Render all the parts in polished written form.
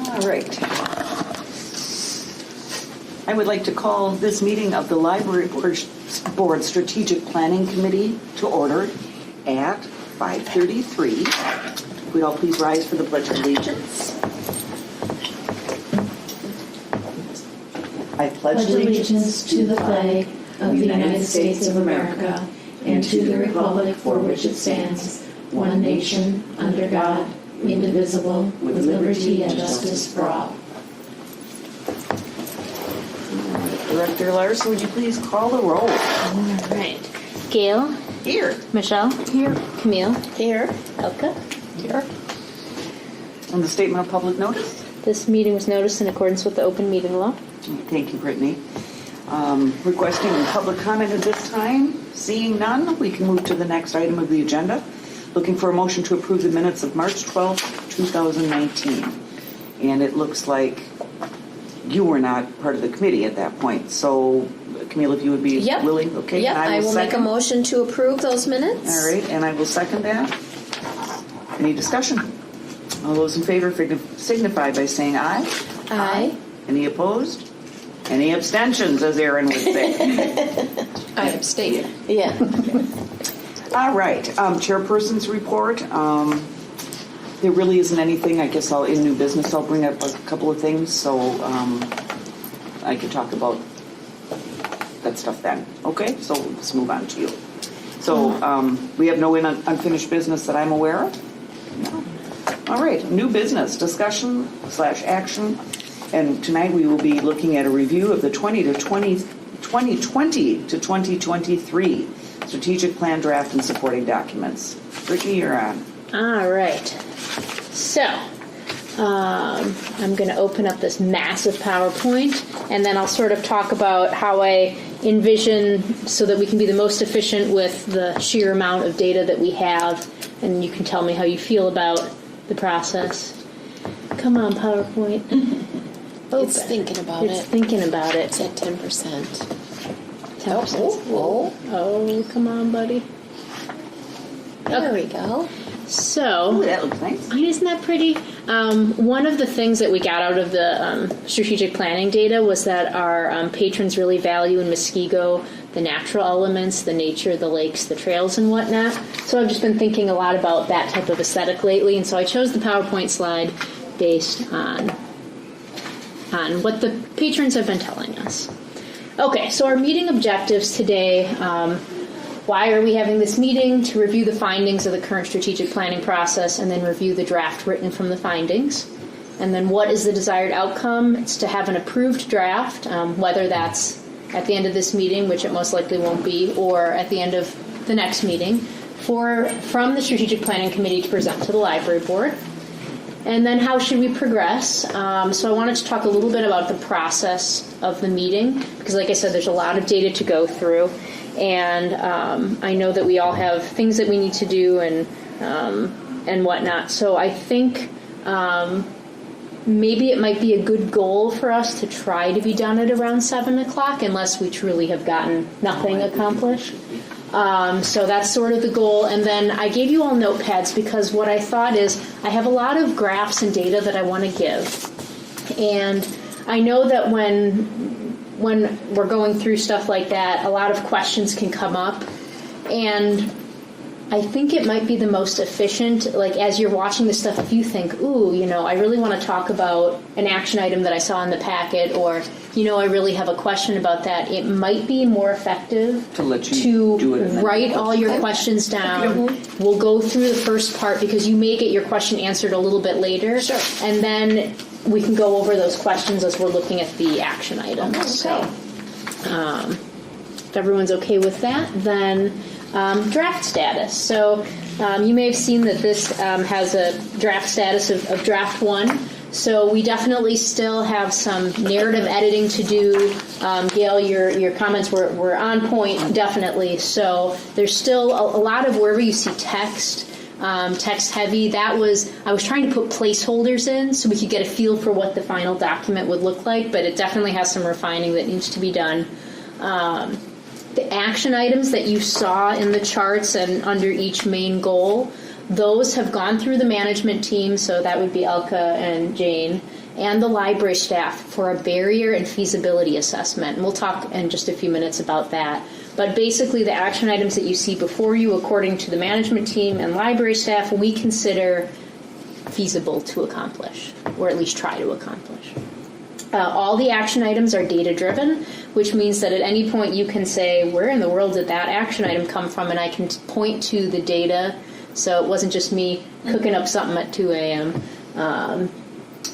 All right. I would like to call this meeting of the Library Board Strategic Planning Committee to order at 5:33. If we all please rise for the Pledge of Allegiance. I pledge allegiance to the flag of the United States of America and to the republic for which it stands, one nation, under God, indivisible, with liberty and justice for all. Director Larson, would you please call the roll? All right. Gail? Here. Michelle? Here. Camille? Here. Elka? Here. And the statement of public notice? This meeting was noticed in accordance with the open meeting law. Thank you, Brittany. Requesting public comment at this time. Seeing none, we can move to the next item of the agenda. Looking for a motion to approve the minutes of March 12th, 2019. And it looks like you were not part of the committee at that point. So, Camille, if you would be willing, okay? Yep, I will make a motion to approve those minutes. All right, and I will second that. Any discussion? All those in favor signify by saying aye. Aye. Any opposed? Any abstentions, as Aaron would say? I abstained. Yeah. All right, chairperson's report. There really isn't anything. I guess in new business I'll bring up a couple of things, so I can talk about that stuff then. Okay, so let's move on to you. So we have no unfinished business that I'm aware of? No. All right, new business, discussion/action. And tonight we will be looking at a review of the 2020 to 2023 strategic plan draft and supporting documents. Brittany, you're on. All right. So, I'm going to open up this massive PowerPoint, and then I'll sort of talk about how I envision so that we can be the most efficient with the sheer amount of data that we have, and you can tell me how you feel about the process. Come on, PowerPoint. It's thinking about it. It's thinking about it. It's at 10%. 10%. Oh, come on, buddy. There we go. So, Ooh, that looks nice. Isn't that pretty? One of the things that we got out of the strategic planning data was that our patrons really value in Muskego the natural elements, the nature, the lakes, the trails, and whatnot. So I've just been thinking a lot about that type of aesthetic lately, and so I chose the PowerPoint slide based on what the patrons have been telling us. Okay, so our meeting objectives today. Why are we having this meeting? To review the findings of the current strategic planning process and then review the draft written from the findings. And then what is the desired outcome? It's to have an approved draft, whether that's at the end of this meeting, which it most likely won't be, or at the end of the next meeting, from the Strategic Planning Committee to present to the Library Board. And then how should we progress? So I wanted to talk a little bit about the process of the meeting, because like I said, there's a lot of data to go through. And I know that we all have things that we need to do and whatnot. So I think maybe it might be a good goal for us to try to be done at around 7 o'clock, unless we truly have gotten nothing accomplished. So that's sort of the goal. And then I gave you all notepads because what I thought is I have a lot of graphs and data that I want to give. And I know that when we're going through stuff like that, a lot of questions can come up. And I think it might be the most efficient, like as you're watching this stuff, if you think, ooh, I really want to talk about an action item that I saw in the packet, or, I really have a question about that, it might be more effective to let you do it write all your questions down. We'll go through the first part because you may get your question answered a little bit later. Sure. And then we can go over those questions as we're looking at the action items. Okay. So, if everyone's okay with that, then draft status. So you may have seen that this has a draft status of draft 1. So we definitely still have some narrative editing to do. Gail, your comments were on point, definitely. So there's still a lot of wherever you see text heavy. I was trying to put placeholders in so we could get a feel for what the final document would look like, but it definitely has some refining that needs to be done. The action items that you saw in the charts and under each main goal, those have gone through the management team, so that would be Elka and Jane, and the library staff for a barrier and feasibility assessment. And we'll talk in just a few minutes about that. But basically, the action items that you see before you, according to the management team and library staff, we consider feasible to accomplish, or at least try to accomplish. All the action items are data-driven, which means that at any point you can say, where in the world did that action item come from? And I can point to the data. So it wasn't just me cooking up something at 2 a.m.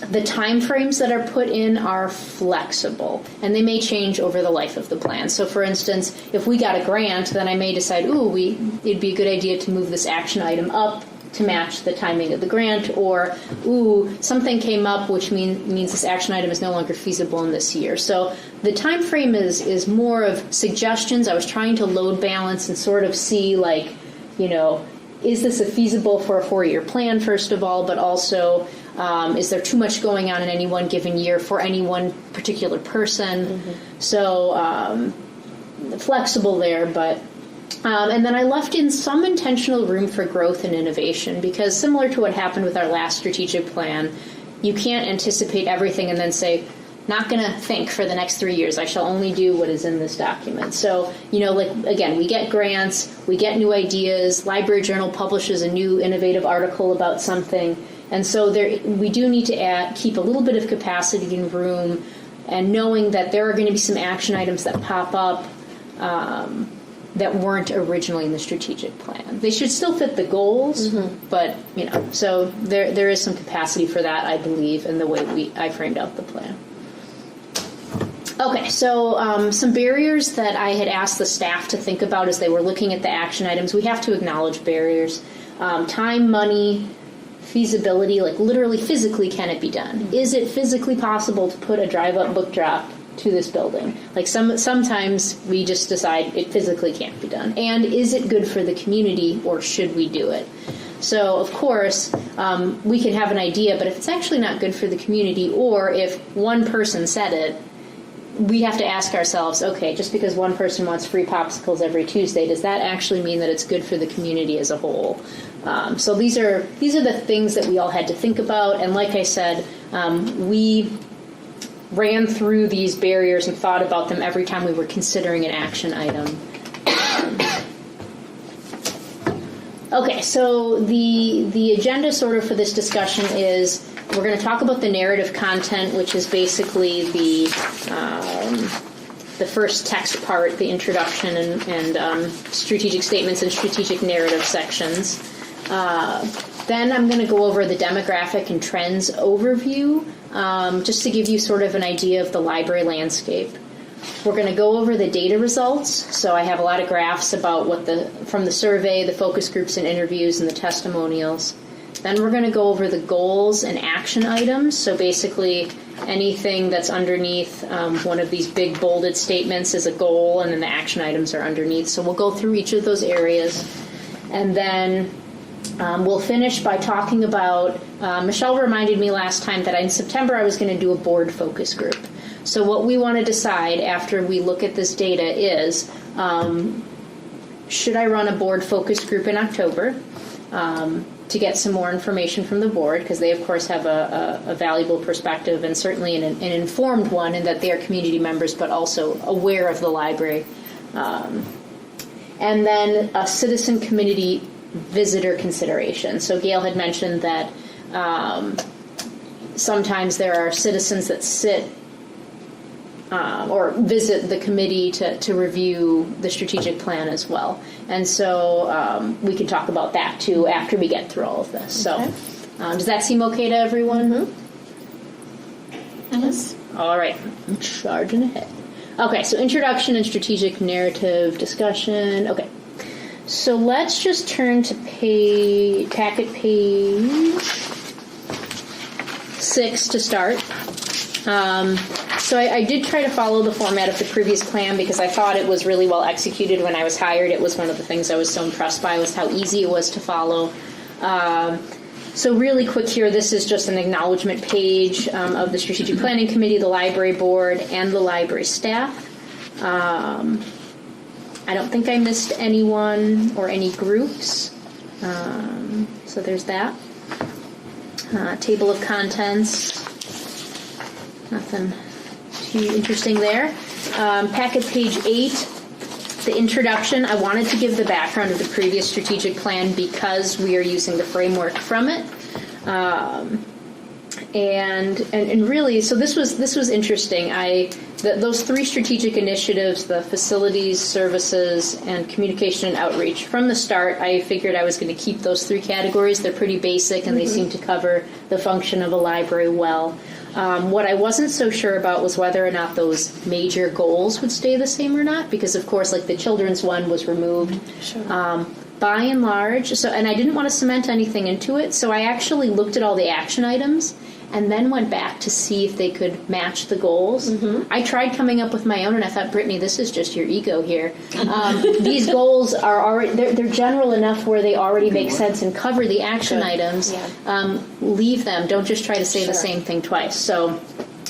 The time frames that are put in are flexible, and they may change over the life of the plan. So, for instance, if we got a grant, then I may decide, it'd be a good idea to move this action item up to match the timing of the grant, or, something came up, which means this action item is no longer feasible in this year. So the time frame is more of suggestions. I was trying to load balance and sort of see, is this a feasible for a 4-year plan, first of all, but also is there too much going on in any one given year for any one particular person? Mm-hmm. So flexible there, but and then I left in some intentional room for growth and innovation, because similar to what happened with our last strategic plan, you can't anticipate everything and then say, not going to think for the next 3 years. I shall only do what is in this document. So, again, we get grants, we get new ideas, Library Journal publishes a new innovative article about something, and so we do need to keep a little bit of capacity and room, and knowing that there are going to be some action items that pop up that weren't originally in the strategic plan. They should still fit the goals, but, so there is some capacity for that, I believe, in the way I framed out the plan. Okay, so some barriers that I had asked the staff to think about as they were looking at the action items. We have to acknowledge barriers. Time, money, feasibility, literally physically, can it be done? Is it physically possible to put a drive-up book drop to this building? Sometimes we just decide it physically can't be done. And is it good for the community, or should we do it? So, of course, we can have an idea, but if it's actually not good for the community, or if one person said it, we have to ask ourselves, okay, just because one person wants free popsicles every Tuesday, does that actually mean that it's good for the community as a whole? So these are the things that we all had to think about. And like I said, we ran through these barriers and thought about them every time we were considering an action item. Okay, so the agenda sort of for this discussion is we're going to talk about the narrative content, which is basically the first text part, the introduction and strategic statements and strategic narrative sections. Then I'm going to go over the demographic and trends overview, just to give you sort of an idea of the library landscape. We're going to go over the data results. So I have a lot of graphs about from the survey, the focus groups and interviews, and the testimonials. Then we're going to go over the goals and action items. So basically anything that's underneath one of these big bolded statements is a goal, and then the action items are underneath. So we'll go through each of those areas. And then we'll finish by talking about, Michelle reminded me last time that in September I was going to do a board focus group. So what we want to decide after we look at this data is, should I run a board focus group in October to get some more information from the board, because they, of course, have a valuable perspective, and certainly an informed one in that they are community members but also aware of the library. And then a citizen community visitor consideration. So Gail had mentioned that sometimes there are citizens that sit or visit the committee to review the strategic plan as well. And so we can talk about that too after we get through all of this. Okay. So does that seem okay to everyone? Mm-hmm. Yes. All right. I'm charging ahead. Okay, so introduction and strategic narrative discussion. Okay. So let's just turn to packet page 6 to start. So I did try to follow the format of the previous plan because I thought it was really well executed when I was hired. It was one of the things I was so impressed by was how easy it was to follow. So really quick here, this is just an acknowledgement page of the Strategic Planning Committee, the Library Board, and the library staff. I don't think I missed anyone or any groups. So there's that. Table of contents. Nothing too interesting there. Packet page 8, the introduction. I wanted to give the background of the previous strategic plan because we are using the framework from it. And really, so this was interesting. Those 3 strategic initiatives, the facilities, services, and communication and outreach, from the start, I figured I was going to keep those 3 categories. They're pretty basic, and they seem to cover the function of a library well. What I wasn't so sure about was whether or not those major goals would stay the same or not, because, of course, like the children's one was removed. Sure. By and large, and I didn't want to cement anything into it, so I actually looked at all the action items and then went back to see if they could match the goals. I tried coming up with my own, and I thought, Brittany, this is just your ego here. These goals are already, they're general enough where they already make sense and cover the action items. Yeah. Leave them. Don't just try to say the same thing twice. So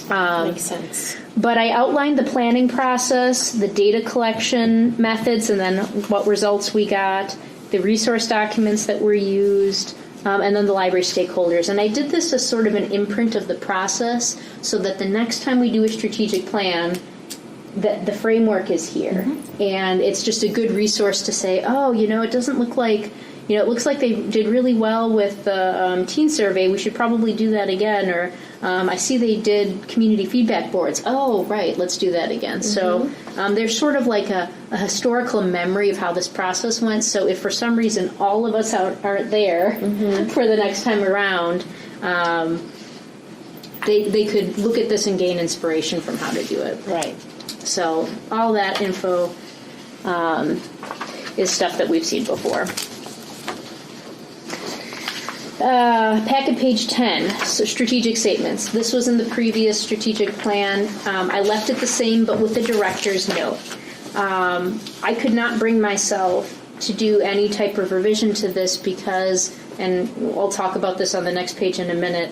Makes sense. But I outlined the planning process, the data collection methods, and then what results we got, the resource documents that were used, and then the library stakeholders. And I did this as sort of an imprint of the process so that the next time we do a strategic plan, that the framework is here. And it's just a good resource to say, oh, it doesn't look like, it looks like they did really well with the teen survey. We should probably do that again. Or I see they did community feedback boards. Oh, right, let's do that again. So there's sort of like a historical memory of how this process went. So if for some reason all of us aren't there for the next time around, they could look at this and gain inspiration from how to do it. Right. So all that info is stuff that we've seen before. Packet page 10, so strategic statements. This was in the previous strategic plan. I left it the same, but with the director's note. I could not bring myself to do any type of revision to this because, and I'll talk about this on the next page in a minute,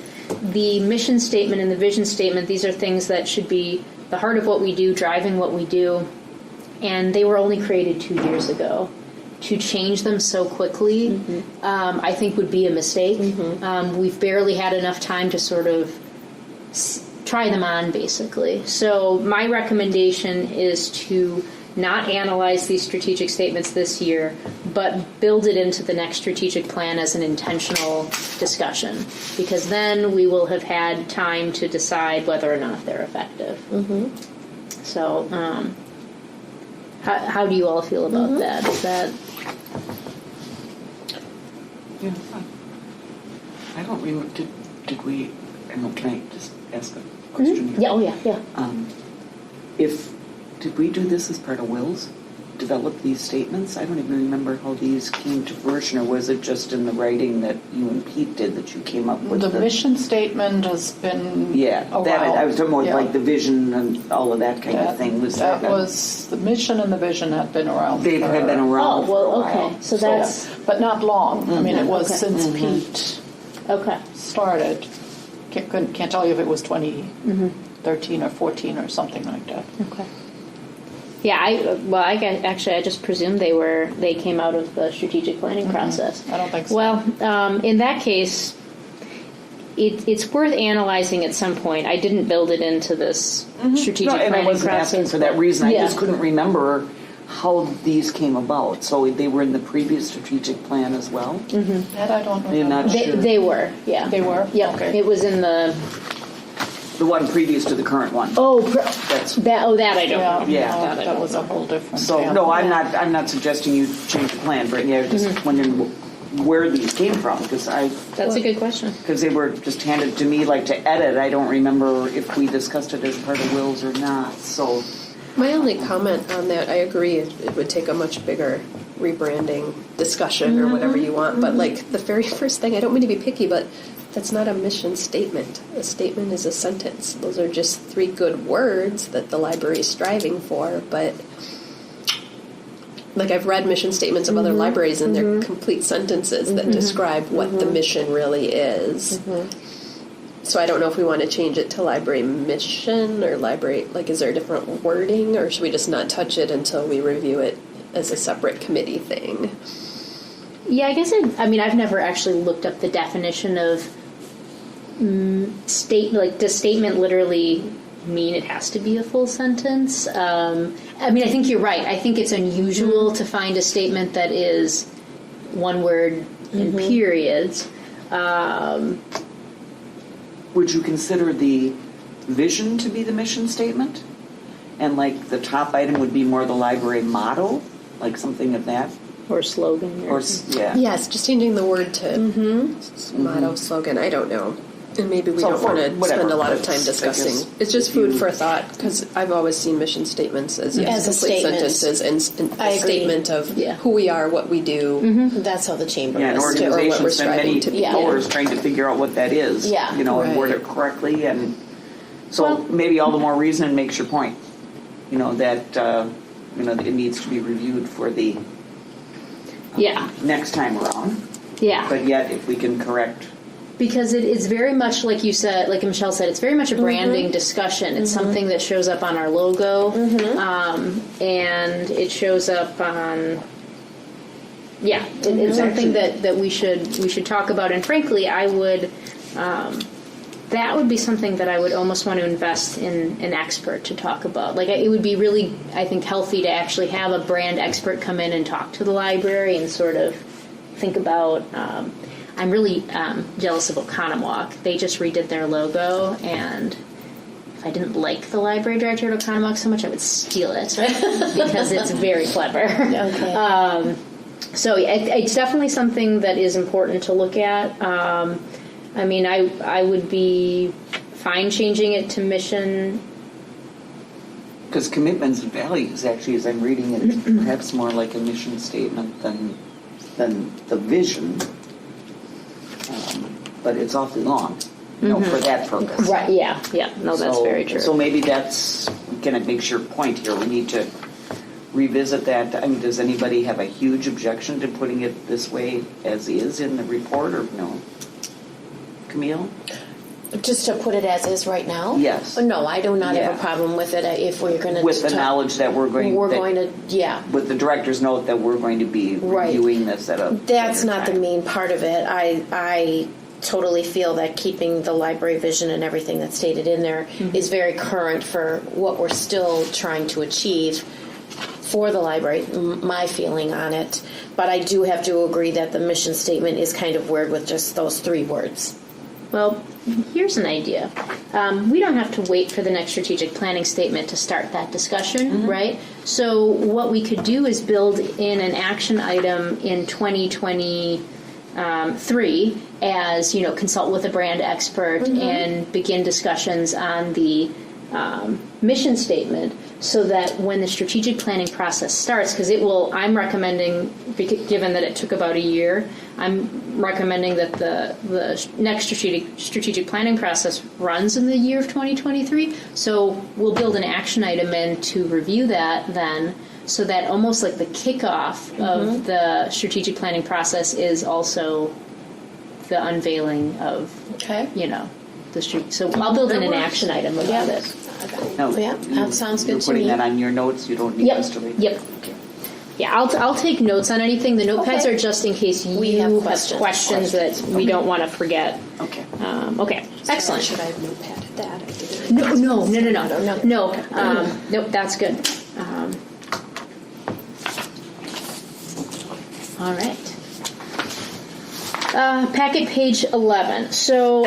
the mission statement and the vision statement, these are things that should be the heart of what we do, driving what we do, and they were only created 2 years ago. To change them so quickly, I think would be a mistake. We've barely had enough time to sort of try them on, basically. So my recommendation is to not analyze these strategic statements this year, but build it into the next strategic plan as an intentional discussion, because then we will have had time to decide whether or not they're effective. So how do you all feel about that? Is that... Yeah, fine. I don't remember, did we, can I just ask a question here? Yeah, oh yeah. Did we do this as part of Will's? Develop these statements? I don't even remember how these came to fruition, or was it just in the writing that you and Pete did that you came up with? The mission statement has been a while. I was talking more like the vision and all of that kind of thing. That was, the mission and the vision had been around. They had been around. Oh, well, okay. So that's... But not long. I mean, it was since Pete started. Can't tell you if it was 2013 or 14 or something like that. Okay. Yeah, I just presumed they came out of the strategic planning process. I don't think so. Well, in that case, it's worth analyzing at some point. I didn't build it into this strategic planning process. And I wasn't asking for that reason. I just couldn't remember how these came about. So they were in the previous strategic plan as well? That I don't know. You're not sure? They were, yeah. They were? Yeah, Okay. it was in the one previous to the current one. That I don't know. Yeah. That was a whole different So plan. no, I'm not suggesting you change the plan, Brittany. I was just wondering where these came from, because That's a good question. because they were just handed to me like to edit. I don't remember if we discussed it as part of Will's or not. So My only comment on that, I agree, it would take a much bigger rebranding discussion or whatever you want. But like the very first thing, I don't mean to be picky, but that's not a mission statement. A statement is a sentence. Those are just 3 good words that the library is striving for. But like I've read mission statements of other libraries, and they're complete sentences that describe what the mission really is. So I don't know if we want to change it to library mission or library, like is there a different wording, or should we just not touch it until we review it as a separate committee thing? Yeah, I guess I've never actually looked up the definition of does statement literally mean it has to be a full sentence? I mean, I think you're right. I think it's unusual to find a statement that is one word and periods. Would you consider the vision to be the mission statement? And like the top item would be more the library motto, like something of that? Or slogan. Or, yeah. Yes, just changing the word to motto, slogan. I don't know. And maybe we So don't want to whatever, spend a lot of but time I discussing. guess It's just if food you- for thought, because I've always seen mission statements as As a complete statement. sentences and I a agree. statement of Yeah. who we are, what we do. That's how the chamber Yeah, an is too. or what we're organization spend striving many to be. hours trying to figure out what that is. Yeah. You know, and word Right. it correctly, and so Well- maybe all the more reason it makes your point. You know, that, that it needs to be reviewed for the Yeah, next time around. yeah. But yet, if we can correct, Because it's very much like you said, like Michelle said, it's very much a branding discussion. It's something that shows up on our logo, and it shows up on. Yeah, it's something that we should talk about. And frankly, I would. That would be something that I would almost want to invest in an expert to talk about. Like, it would be really, I think, healthy to actually have a brand expert come in and talk to the library and sort of think about. I'm really jealous of Oconomowoc. They just redid their logo, and if I didn't like the library director at Oconomowoc so much, I would steal it because it's very clever. Okay. So it's definitely something that is important to look at. I mean, I would be fine changing it to mission. because commitments and values, actually, as I'm reading it, is perhaps more like a mission statement than the vision. But it's awfully long, for that purpose. Right, yeah. No, that's very true. So maybe that's, again, it makes your point here. We need to revisit that. I mean, does anybody have a huge objection to putting it this way as is in the report, or no? Camille? Just to put it as is right now? Yes. No, I do not have Yeah. a problem with it if we're going to... With the knowledge that we're going to, yeah. with the director's note that we're going to be Right. reviewing this at a That's later not the time. main part of it. I totally feel that keeping the library vision and everything that's stated in there is very current for what we're still trying to achieve for the library, my feeling on it. But I do have to agree that the mission statement is kind of weird with just those 3 words. Well, here's an idea. We don't have to wait for the next strategic planning statement to start that discussion, right? So what we could do is build in an action item in 2023 as, consult with a brand expert and begin discussions on the mission statement, so that when the strategic planning process starts, because I'm recommending, given that it took about a year, I'm recommending that the next strategic planning process runs in the year of 2023. So we'll build an action item in to review that then, so that almost like the kickoff of the strategic planning process is also the unveiling of, Okay. the street. So I'll build in an action item about it. No, Yeah, that sounds good you're to putting me. that on your notes. You don't need us to read. Yep. Yeah, I'll take notes on anything. The notepads Okay. are just in case you We have have questions. questions that we don't want to forget. Okay. Okay, excellent. Should I have notepadded that? I didn't. No. Nope, that's good. All right. Packet page 11. So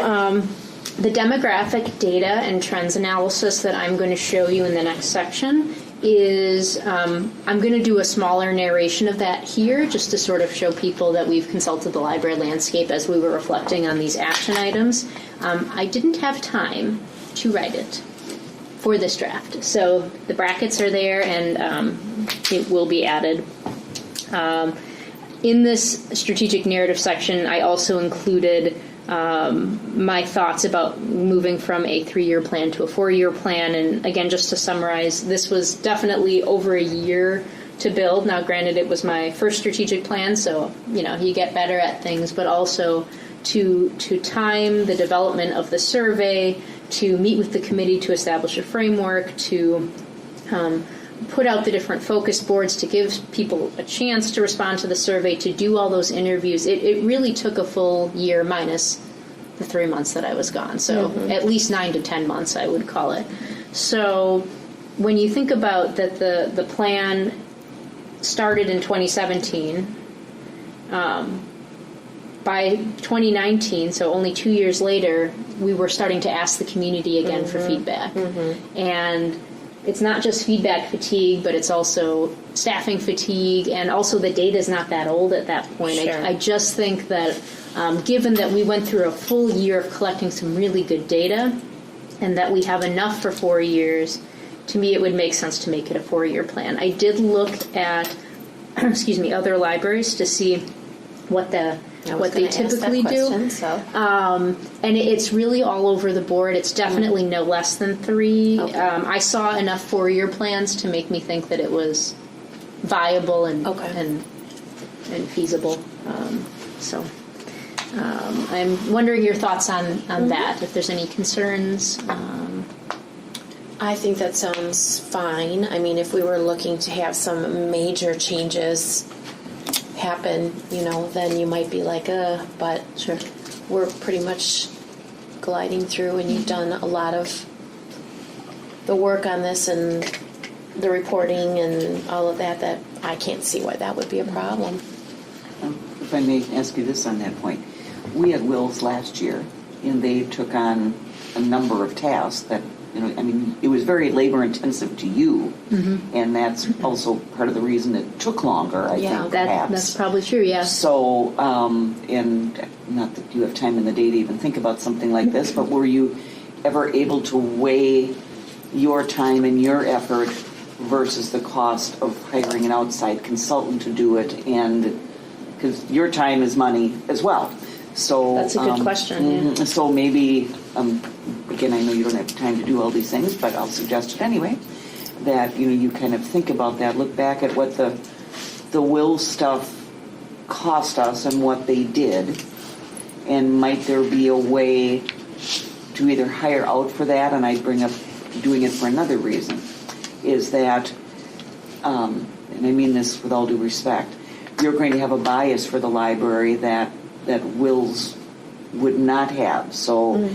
the demographic data and trends analysis that I'm going to show you in the next section is I'm going to do a smaller narration of that here, just to sort of show people that we've consulted the library landscape as we were reflecting on these action items. I didn't have time to write it for this draft, so the brackets are there, and it will be added. In this strategic narrative section, I also included my thoughts about moving from a 3-year plan to a 4-year plan. And again, just to summarize, this was definitely over a year to build. Now, granted, it was my first strategic plan, so you get better at things, but also to time the development of the survey, to meet with the committee to establish a framework, to put out the different focus boards, to give people a chance to respond to the survey, to do all those interviews. It really took a full year minus the 3 months that I was gone. So at least 9 to 10 months, I would call it. So when you think about that, the plan started in 2017. By 2019, so only 2 years later, we were starting to ask the community again for feedback. And it's not just feedback fatigue, but it's also staffing fatigue, and also the data is not that old at that point. Sure. I just think that given that we went through a full year of collecting some really good data, and that we have enough for 4 years, to me it would make sense to make it a 4-year plan. I did look at other libraries to see what they typically do. And it's really all over the board. It's definitely no less than 3. Okay. I saw enough 4-year plans to make me think that it was viable and feasible. I'm wondering your thoughts on that, if there's any concerns. I think that sounds fine. I mean, if we were looking to have some major changes happen, then you might be like, but Sure. we're pretty much gliding through, and you've done a lot of the work on this and the reporting and all of that I can't see why that would be a problem. If I may ask you this on that point, we had Wills last year, and they took on a number of tasks that, it was very labor intensive to you, and that's also part of the reason it took longer, I think, perhaps. That's probably true, yeah. So, and not that you have time in the day to even think about something like this, but were you ever able to weigh your time and your effort versus the cost of hiring an outside consultant to do it? And because your time is money as well. So That's a good question, yeah. So maybe, again, I know you don't have time to do all these things, but I'll suggest it anyway, that you kind of think about that, look back at what the will stuff cost us and what they did, and might there be a way to either hire out for that, and I bring up doing it for another reason, is that, and I mean this with all due respect, you're going to have a bias for the library that wills would not have. So,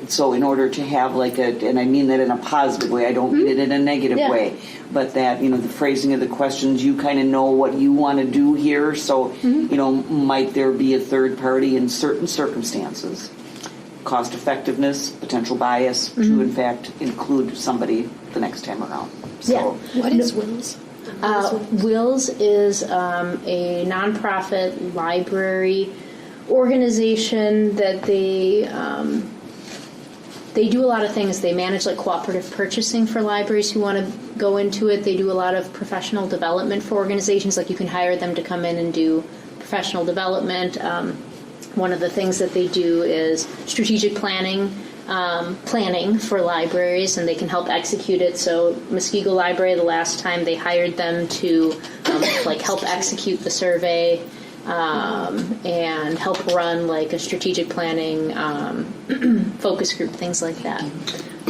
so in order to have and I mean that in a positive way, I don't mean it in a negative way, but that, the phrasing of the questions, you kind of know what you want to do here. So, might there be a third party in certain circumstances? Cost effectiveness, potential bias to, in fact, include somebody the next time around. So, What is Wills? Wills is a nonprofit library organization that they do a lot of things. They manage cooperative purchasing for libraries who want to go into it. They do a lot of professional development for organizations. You can hire them to come in and do professional development. One of the things that they do is strategic planning for libraries, and they can help execute it. So Muskego Library, the last time they hired them to help execute the survey and help run a strategic planning focus group, things like that.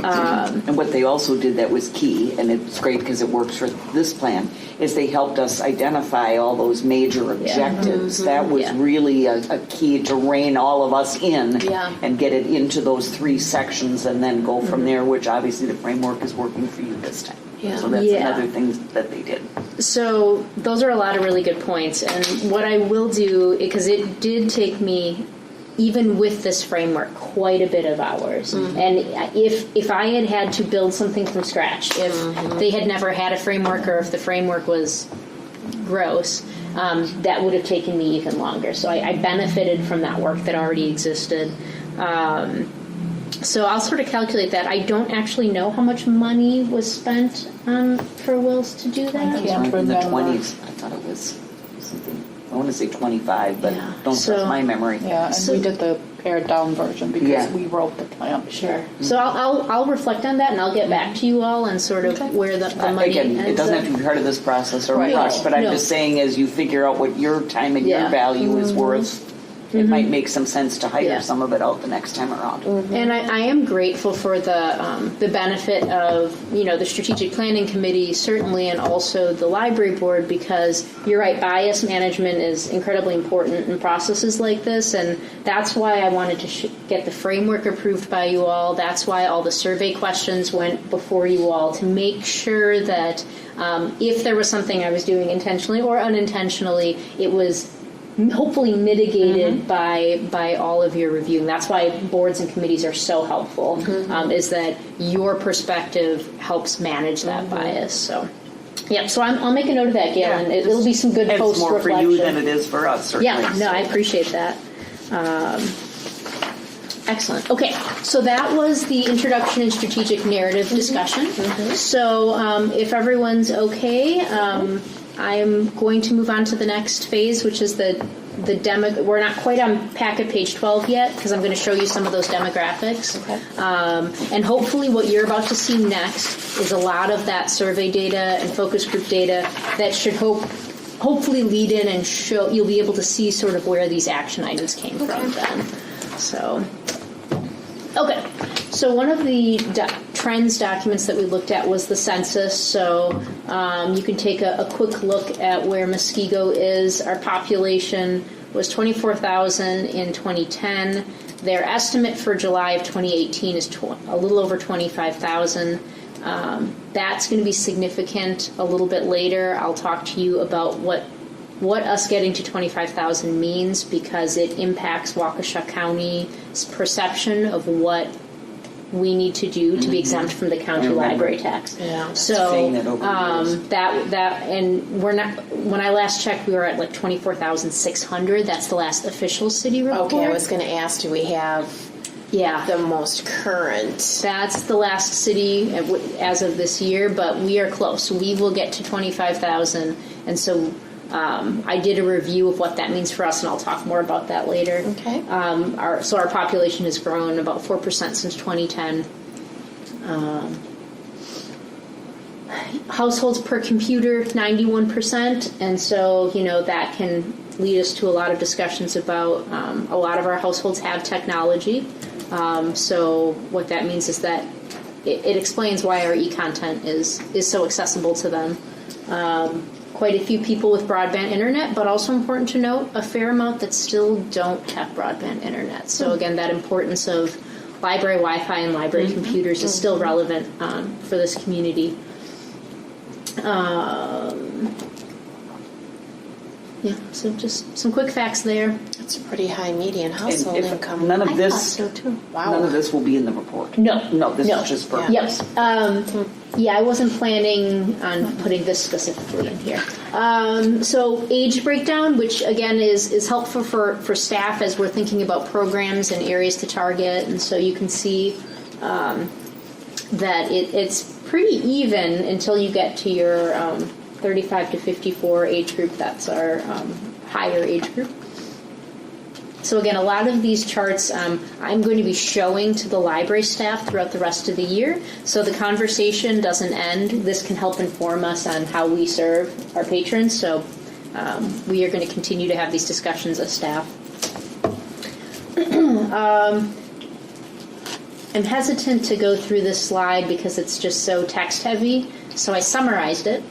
And what they also did that was key, and it's great because it works for this plan, is they helped us identify all those major objectives. That was really a key to rein all of us in and get it into those 3 sections and then go from there, which obviously the framework is working for you this time. Yeah. So that's another thing that they did. So those are a lot of really good points. And what I will do, because it did take me, even with this framework, quite a bit of hours. And if I had to build something from scratch, if they had never had a framework, or if the framework was gross, that would have taken me even longer. So I benefited from that work that already existed. So I'll sort of calculate that. I don't actually know how much money was spent for Wills to do that. It was in the 20s. I thought it was something, I want to say 25, but don't trust my memory. Yeah, and we did the pared down version because we wrote the plan. Sure. So I'll reflect on that, and I'll get back to you all and sort of where the money Again, it doesn't have to be part of this process or rush, but I'm just saying as you figure out what your time and your value is worth, it might make some sense to hire Yeah. some of it out the next time around. And I am grateful for the benefit of the strategic planning committee certainly, and also the library board, because you're right, bias management is incredibly important in processes like this, and that's why I wanted to get the framework approved by you all. That's why all the survey questions went before you all, to make sure that if there was something I was doing intentionally or unintentionally, it was hopefully mitigated by all of your review. And that's why boards and committees are so helpful, is that your perspective helps manage that bias. So, yeah, so I'll make a note of that, Gail, and it'll be some good It's more for post-reflection. you than it is for us, certainly. Yeah, no, I appreciate that. Excellent. Okay, so that was the introduction and strategic narrative discussion. So if everyone's okay, I'm going to move on to the next phase, which is the demo. We're not quite on packet page 12 yet, because I'm going to show you some of those demographics. Okay. And hopefully what you're about to see next is a lot of that survey data and focus group data that should hopefully lead in and show, you'll be able to see sort of where these action items came from then. So, okay. So one of the trends documents that we looked at was the census. So you can take a quick look at where Muskego is. Our population was 24,000 in 2010. Their estimate for July of 2018 is a little over 25,000. That's going to be significant a little bit later. I'll talk to you about what us getting to 25,000 means, because it impacts Waukesha County's perception of what we need to do to be exempt from the county library tax. Yeah. So Saying it over the years. that and we're not. When I last checked, we were at like 24,600. That's the last official city report. Okay, I was going to ask, do we have the most current? That's the last city as of this year, but we are close. We will get to 25,000, and so I did a review of what that means for us, and I'll talk more about that later. Okay. Our population has grown about 4% since 2010. Households per computer, 91%, and so that can lead us to a lot of discussions about a lot of our households have technology. So what that means is that it explains why our e-content is so accessible to them. Quite a few people with broadband internet, but also important to note, a fair amount that still don't have broadband internet. So again, that importance of library Wi-Fi and library computers is still relevant for this community. Yeah, so just some quick facts there. That's a pretty high median And household if income. none I of thought this, so too. Wow. none of this will be in the report. No, This no. is just for. Yeah. Yep. Yeah, I wasn't planning on putting this specifically in here. So age breakdown, which again is helpful for staff as we're thinking about programs and areas to target. And so you can see that it's pretty even until you get to your 35 to 54 age group. That's our higher age group. So again, a lot of these charts I'm going to be showing to the library staff throughout the rest of the year. So the conversation doesn't end. This can help inform us on how we serve our patrons. So we are going to continue to have these discussions as staff. I'm hesitant to go through this slide because it's just so text heavy. So I summarized it.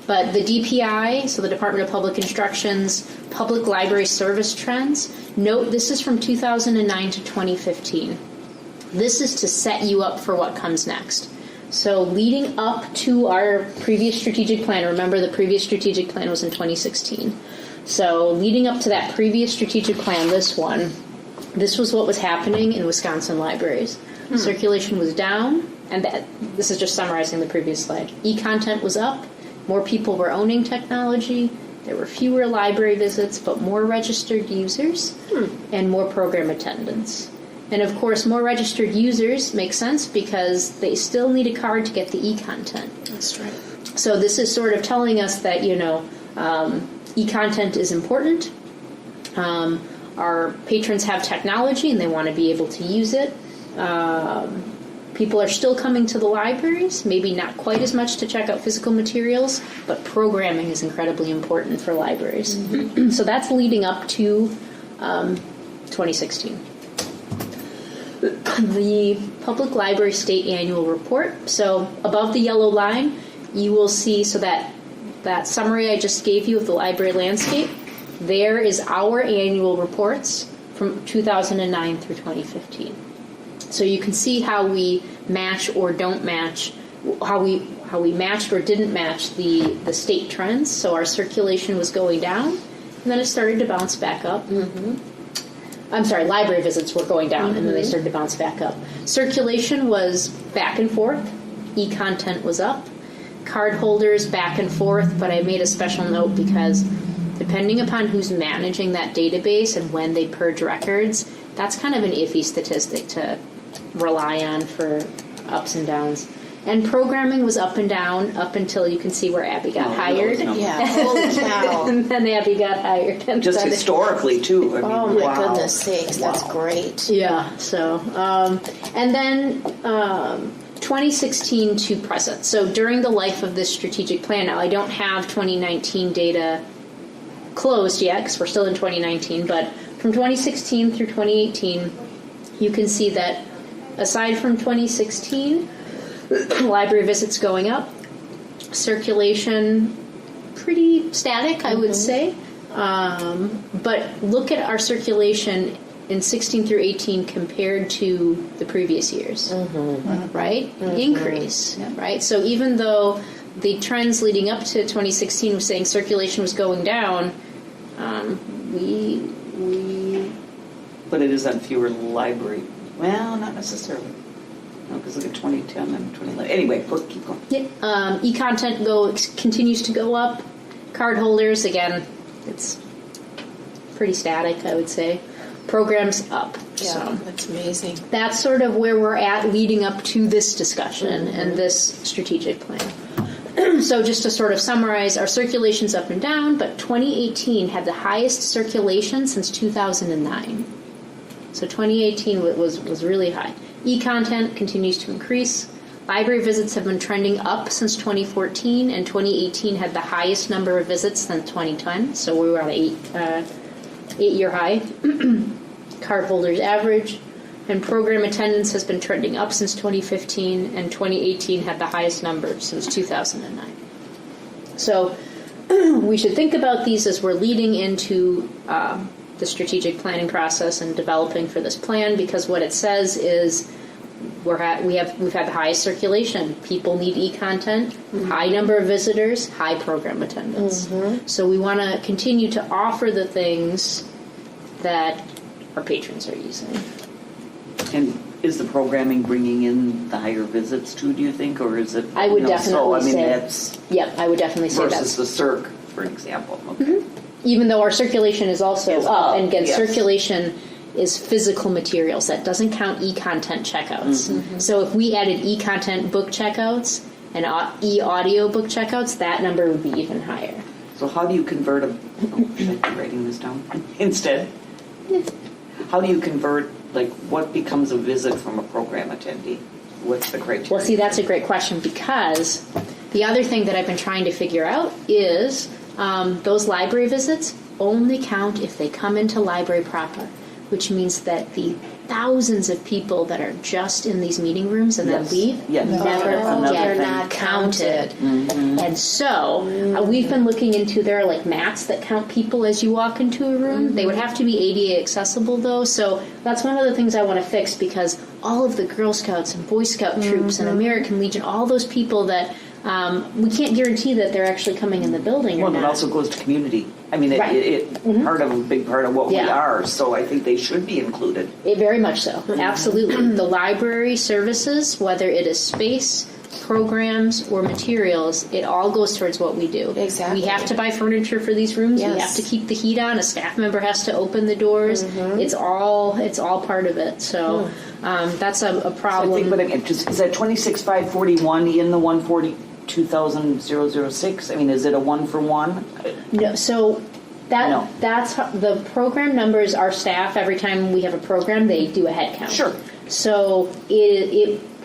But the DPI, so the Department of Public Instruction's public library service trends, note this is from 2009 to 2015. This is to set you up for what comes next. So leading up to our previous strategic plan, remember the previous strategic plan was in 2016. So leading up to that previous strategic plan, this was what was happening in Wisconsin libraries. Circulation was down, and this is just summarizing the previous slide. E-content was up. More people were owning technology. There were fewer library visits, but more registered users and more program attendance. And of course, more registered users make sense because they still need a card to get the e-content. That's right. So this is sort of telling us that, e-content is important. Our patrons have technology and they want to be able to use it. People are still coming to the libraries, maybe not quite as much to check out physical materials, but programming is incredibly important for libraries. So that's leading up to 2016. The Public Library State Annual Report. So above the yellow line, you will see, so that summary I just gave you of the library landscape, there is our annual reports from 2009 through 2015. So you can see how we match or don't match, how we matched or didn't match the state trends. So our circulation was going down, and then it started to bounce back up. I'm sorry, library visits were going down, and then they started to bounce back up. Circulation was back and forth. E-content was up. Card holders back and forth, but I made a special note because depending upon who's managing that database and when they purge records, that's kind of an iffy statistic to rely on for ups and downs. And programming was up and down up until you can see where Abby got hired. Yeah, holy cow. And then Abby got hired. And Just started- historically, too. I mean, Oh my wow. goodness sakes, that's great. Yeah, so, and then 2016 to present. So during the life of this strategic plan, now I don't have 2019 data closed yet because we're still in 2019, but from 2016 through 2018, you can see that aside from 2016, library visits going up, circulation pretty static, I would say. But look at our circulation in 16 through 18 compared to the previous years, right? Increase, right? So even though the trends leading up to 2016 was saying circulation was going down, we But it is on fewer library. Well, not necessarily. No, because look at 2010 and 2011. Anyway, keep going. e-content continues to go up. Card holders, again, it's pretty static, I would say. Programs up. Yeah, So that's amazing. that's sort of where we're at leading up to this discussion and this strategic plan. So just to sort of summarize, our circulation's up and down, but 2018 had the highest circulation since 2009. So 2018 was really high. E-content continues to increase. Library visits have been trending up since 2014, and 2018 had the highest number of visits since 2010. So we were on an 8-year high. Card holders average. And program attendance has been trending up since 2015, and 2018 had the highest number since 2009. So we should think about these as we're leading into the strategic planning process and developing for this plan, because what it says is we've had the highest circulation. People need e-content, high number of visitors, high program attendance. So we want to continue to offer the things that our patrons are using. And is the programming bringing in the higher visits too, do you think? Or is it... I would definitely say... that's... Yep, I would definitely say versus that's... the CIRC, for example. Okay. Even though our circulation is also Is up. up, And again, yes. circulation is physical materials. That doesn't count e-content checkouts. So if we added e-content book checkouts and e-audio book checkouts, that number would be even higher. So how do you convert a... Oh, should I be writing this down instead? How do you convert, like, what becomes a visit from a program attendee? What's the criteria? Well, see, that's a great question, because the other thing that I've been trying to figure out is those library visits only count if they come into library proper, which means that the thousands of people that are just in these meeting rooms and then Yes. leave Yes. never Another get thing. not counted. And so we've been looking into, there are like mats that count people as you walk into a room. They would have to be ADA accessible though, so that's one of the things I want to fix, because all of the Girl Scouts and Boy Scout troops and American Legion, all those people that we can't guarantee that they're actually coming in the building or Well, not. it also goes to community. I mean, Right. a big part of what we Yeah. are, so I think they should be included. Very much so. Absolutely. The library services, whether it is space, programs, or materials, it all goes towards what we do. Exactly. We have to buy furniture for these rooms. Yes. We have to keep the heat on. A staff member has to open the doors. It's all part of it. So that's a I problem. think, but is that 26,541 in the 142,006? I mean, is it a one-for-one? No, so No. that's the program numbers. Our staff, every time we have a program, they do a head count. Sure. So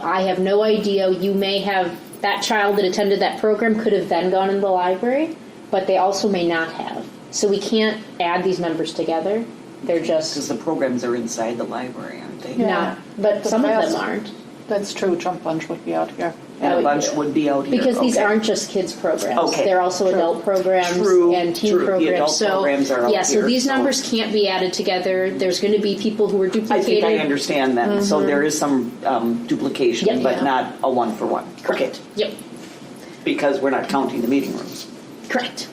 I have no idea. You may have, that child that attended that program could have then gone in the library, but they also may not have. So we can't add these numbers together. They're just Because the programs are inside the library, aren't they? Yeah. not, but The some of them vast- aren't. That's true, Jump Bunch would be out here. And a bunch would be out here. Because these Okay. aren't just kids programs. Okay. They're also adult programs True, and teen true. The programs. adult so programs are out yeah, so here, these so- numbers can't be added together. There's going to be people who are I duplicated. think I understand that. So there is some duplication, Yep. but Yeah. not a one-for-one. Okay. Yep, Because we're not counting the meeting rooms. correct.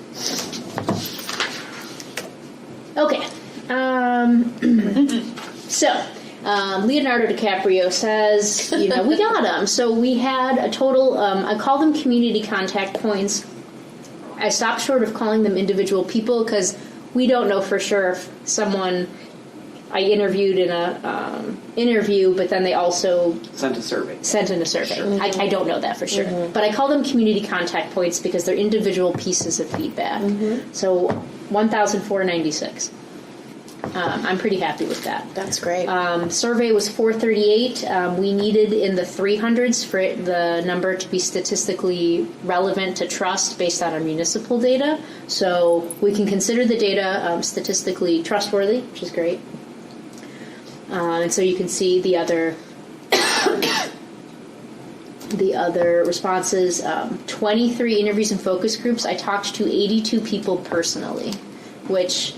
Okay. So, Leonardo DiCaprio says, we got him. So we had a total, I call them community contact points. I stopped short of calling them individual people because we don't know for sure if someone I interviewed in a interview, but then they also Sent a survey. sent in a survey. I don't know that for sure. But I call them community contact points because they're individual pieces of feedback. So 1,496. I'm pretty happy with that. That's great. Survey was 438. We needed in the 300s for the number to be statistically relevant to trust based on our municipal data. So we can consider the data statistically trustworthy, which is great. And so you can see the other responses. 23 interviews and focus groups. I talked to 82 people personally, which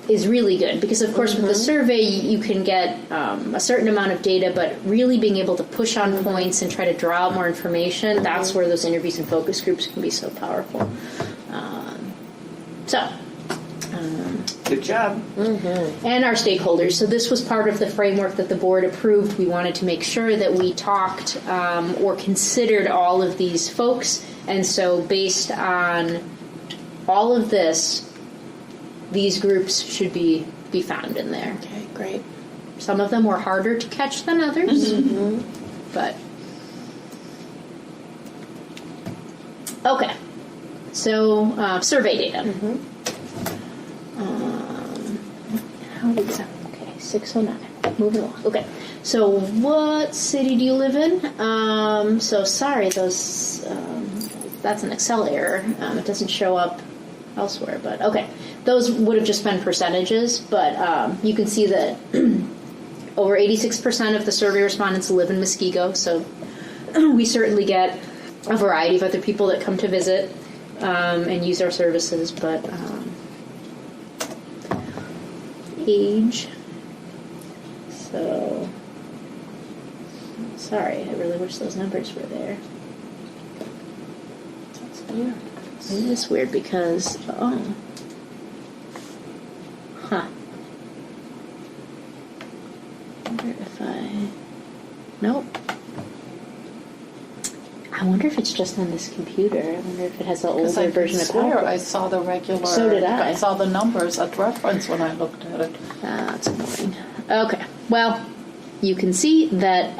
is really good because, of course, with the survey you can get a certain amount of data, but really being able to push on points and try to draw out more information, that's where those interviews and focus groups can be so powerful. Good job. And our stakeholders. So this was part of the framework that the board approved. We wanted to make sure that we talked or considered all of these folks. And so based on all of this, these groups should be found in there. Okay, great. Some of them were harder to catch than others, but okay. So survey data. How did that? Okay, 609. Moving along. Okay. So what city do you live in? So sorry, those. That's an Excel error. It doesn't show up elsewhere, but okay. Those would have just been percentages, but you can see that over 86% of the survey respondents live in Muskego, so we certainly get a variety of other people that come to visit and use our services, but age. So, sorry, I really wish those numbers were there. That's weird. It is weird because, Huh. I wonder if Nope. I wonder if it's just on this computer. I wonder if it has the Because older I version of swear PowerPoint. I saw the regular. So did I. saw the numbers at reference when I looked at it. That's annoying. Okay. Well, you can see that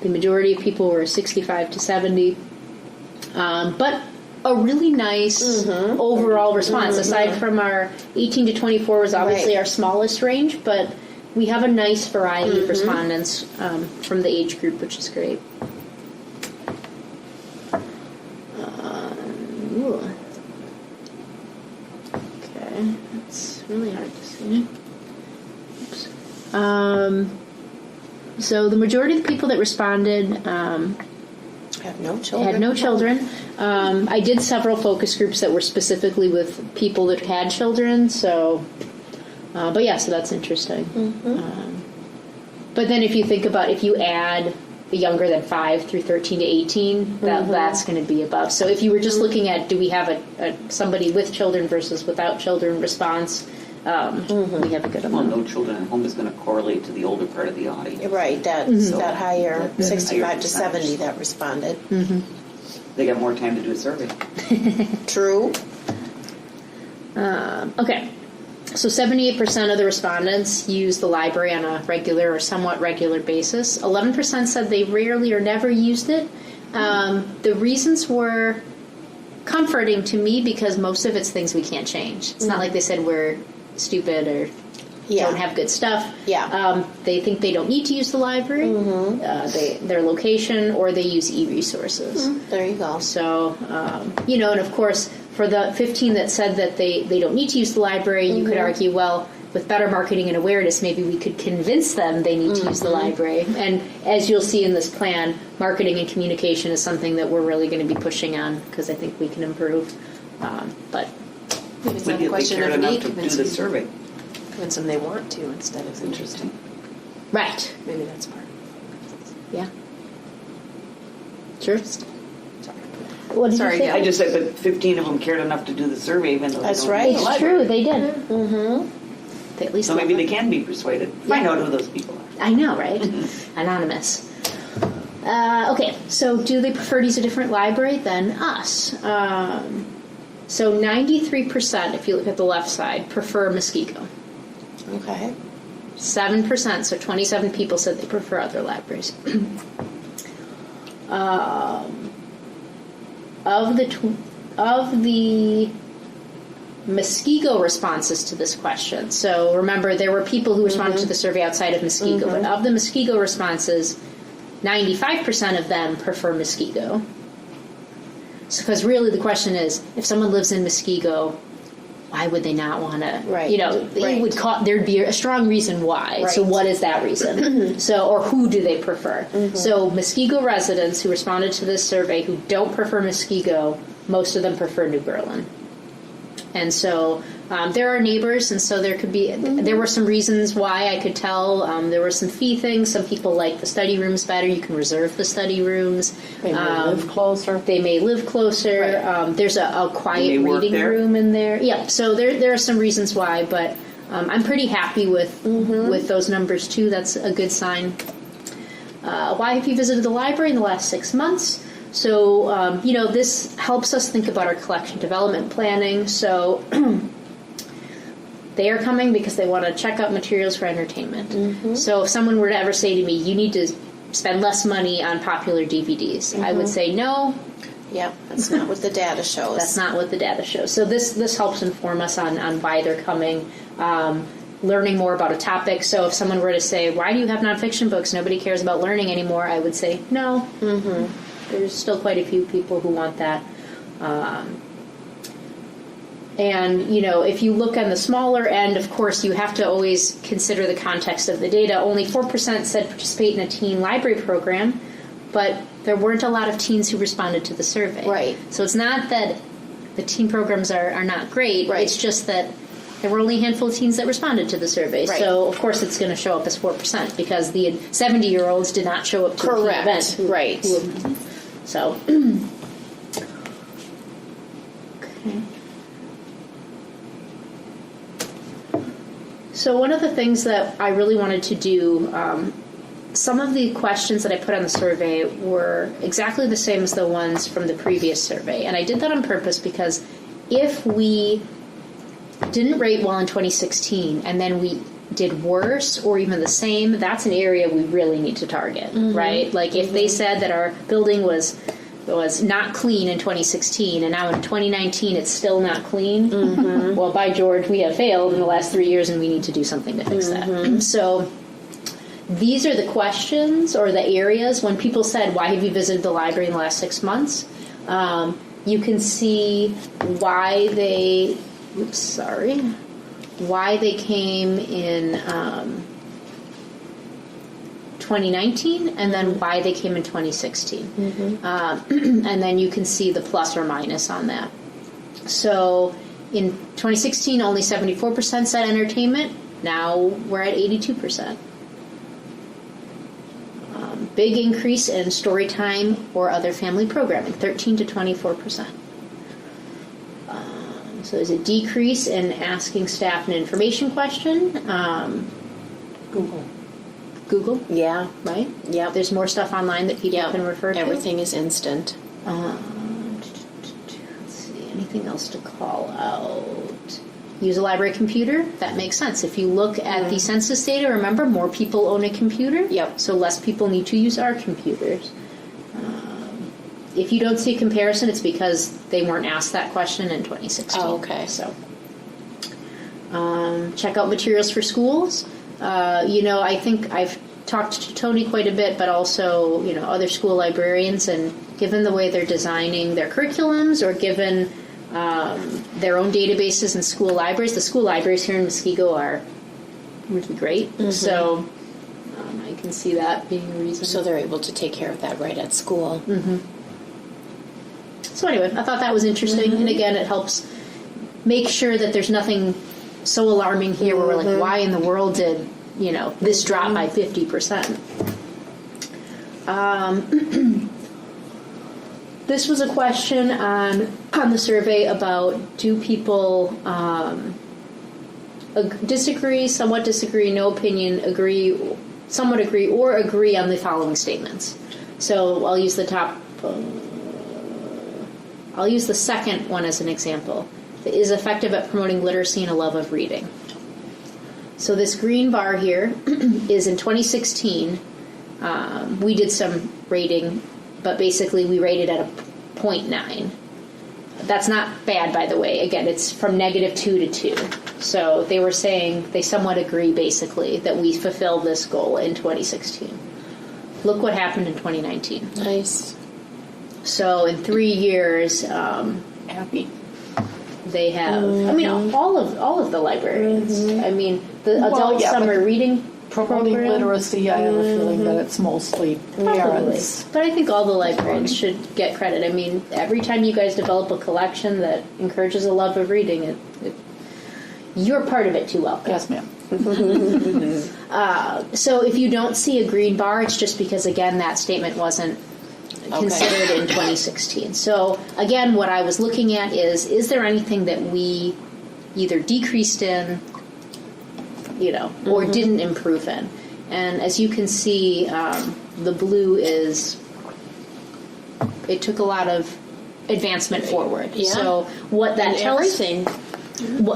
the majority of people were 65 to 70. But a really nice overall response. Aside from our 18 to 24 was obviously Right. our smallest range, but we have a nice variety of respondents from the age group, which is great. Ooh. Okay, that's really hard to see. Oops. So the majority of the people that responded Have no children. had no children. I did several focus groups that were specifically with people that had children. So, but yeah, so that's interesting. But then if you think about if you add the younger than 5 through 13 to 18, that's going to be above. So if you were just looking at do we have a somebody with children versus without children response, we have a good Well, amount. no children at home is going to correlate to the older part of the audience. Right, that's that higher, That 65 higher to percentage. 70 that responded. They got more time to do a survey. True. Okay. So 78% of the respondents use the library on a regular or somewhat regular basis. 11% said they rarely or never used it. The reasons were comforting to me because most of it's things we can't change. It's not like they said we're stupid or Yeah. don't have good stuff. Yeah. They think they don't need to use the library, their location, or they use e-resources. There you go. So, and of course, for the 15 that said that they don't need to use the library, you could argue, well, with better marketing and awareness, maybe we could convince them they need to use the library. And as you'll see in this plan, marketing and communication is something that we're really going to be pushing on because I think we can improve. But Maybe it's But not a they question cared of me enough to do the survey. convince them they want to instead of Interesting. right, Maybe that's part. yeah, sure. Sorry. What did Sorry, you say? guys. I just said, but 15 of them cared enough to do the survey, even though they That's don't right. use the It's library. true, they did. Mm-hmm. They at least So maybe love they it. can be persuaded. Find out who those people are. I know, right? Anonymous. Okay, so do they prefer to use a different library than us? So 93%, if you look at the left side, prefer Muskego. Okay. 7%, so 27 people said they prefer other libraries. Of the Muskego responses to this question, so remember there were people who responded to the survey outside of Muskego, but of the Muskego responses, 95% of them prefer Muskego. So, because really the question is, if someone lives in Muskego, why would they not want to? Right. It would there'd be a strong reason why. So, Right. what is that reason? Or who do they prefer? So, Muskego residents who responded to this survey who don't prefer Muskego, most of them prefer New Berlin. And so there are neighbors, and so there could be, there were some reasons why I could tell. There were some fee things. Some people like the study rooms better. You can reserve the study rooms. They may live closer. They may live closer. Right. There's a quiet They may work reading there. room in there. Yeah, so there are some reasons why, but I'm pretty happy with those numbers too. That's a good sign. Why have you visited the library in the last 6 months? So, this helps us think about our collection development planning. So, they are coming because they want to check out materials for entertainment. So, if someone were to ever say to me, you need to spend less money on popular DVDs, I would say, no, Yep. That's not what the data shows. that's not what the data shows. So, this helps inform us on why they're coming. Learning more about a topic. So if someone were to say, why do you have nonfiction books? Nobody cares about learning anymore. I would say, no. There's still quite a few people who want that. And, if you look on the smaller end, of course, you have to always consider the context of the data. Only 4% said participate in a teen library program, but there weren't a lot of teens who responded to the survey. Right. So it's not that the teen programs are not great. Right. It's just that there were only a handful of teens that responded to the survey. Right. So, of course, it's going to show up as 4% because the 70-year-olds did not show up to the teen Correct. event. Right. So, okay. So one of the things that I really wanted to do, some of the questions that I put on the survey were exactly the same as the ones from the previous survey. And I did that on purpose because if we didn't rate well in 2016 and then we did worse or even the same, that's an area we really need to target, right? Like if they said that our building was not clean in 2016 and now in 2019 it's still not clean, well, by George, we have failed in the last 3 years and we need to do something to fix that. So these are the questions or the areas when people said, why have you visited the library in the last 6 months? You can see why they came in 2019 and then why they came in 2016. And then you can see the plus or minus on that. So in 2016, only 74% said entertainment. Now we're at 82%. Big increase in story time or other family programming, 13 to 24%. So there's a decrease in asking staff an information question. Google, Yeah. right? Yep. There's more stuff online that people Yep. can refer to. Everything is instant. Let's see, anything else to call out? Use a library computer. That makes sense. If you look at the census data, remember, more people own a computer. Yep. So less people need to use our computers. If you don't see a comparison, it's because they weren't asked that question in 2016. Oh, okay. So, Check out materials for schools. I think I've talked to Tony quite a bit, but also, other school librarians, and given the way they're designing their curriculums or given their own databases in school libraries, the school libraries here in Muskego are really great. So I can see that being a reason. So they're able to take care of that right at school. So anyway, I thought that was interesting. And again, it helps make sure that there's nothing so alarming here where we're like, why in the world did, this drop by 50%? This was a question on the survey about, do people disagree, somewhat disagree, no opinion, agree, somewhat agree, or agree on the following statements. So I'll use the second one as an example. It is effective at promoting literacy and a love of reading. So this green bar here is in 2016. We did some rating, but basically we rated at a 0.9. That's not bad, by the way. Again, it's from -2 to 2. So they were saying they somewhat agree, basically, that we fulfilled this goal in 2016. Look what happened in 2019. Nice. So in 3 years, Happy. they have. I mean, all of the librarians. I mean, the adult summer reading Promoting program. literacy, I have a feeling that it's mostly parents. But I think all the librarians should get credit. I mean, every time you guys develop a collection that encourages a love of reading, you're part of it too, welcome. Yes, ma'am. So if you don't see a green bar, it's just because, again, that statement wasn't considered in 2016. So again, what I was looking at is there anything that we either decreased in, or didn't improve in? And as you can see, the blue it took a lot of advancement forward. Yeah. So what that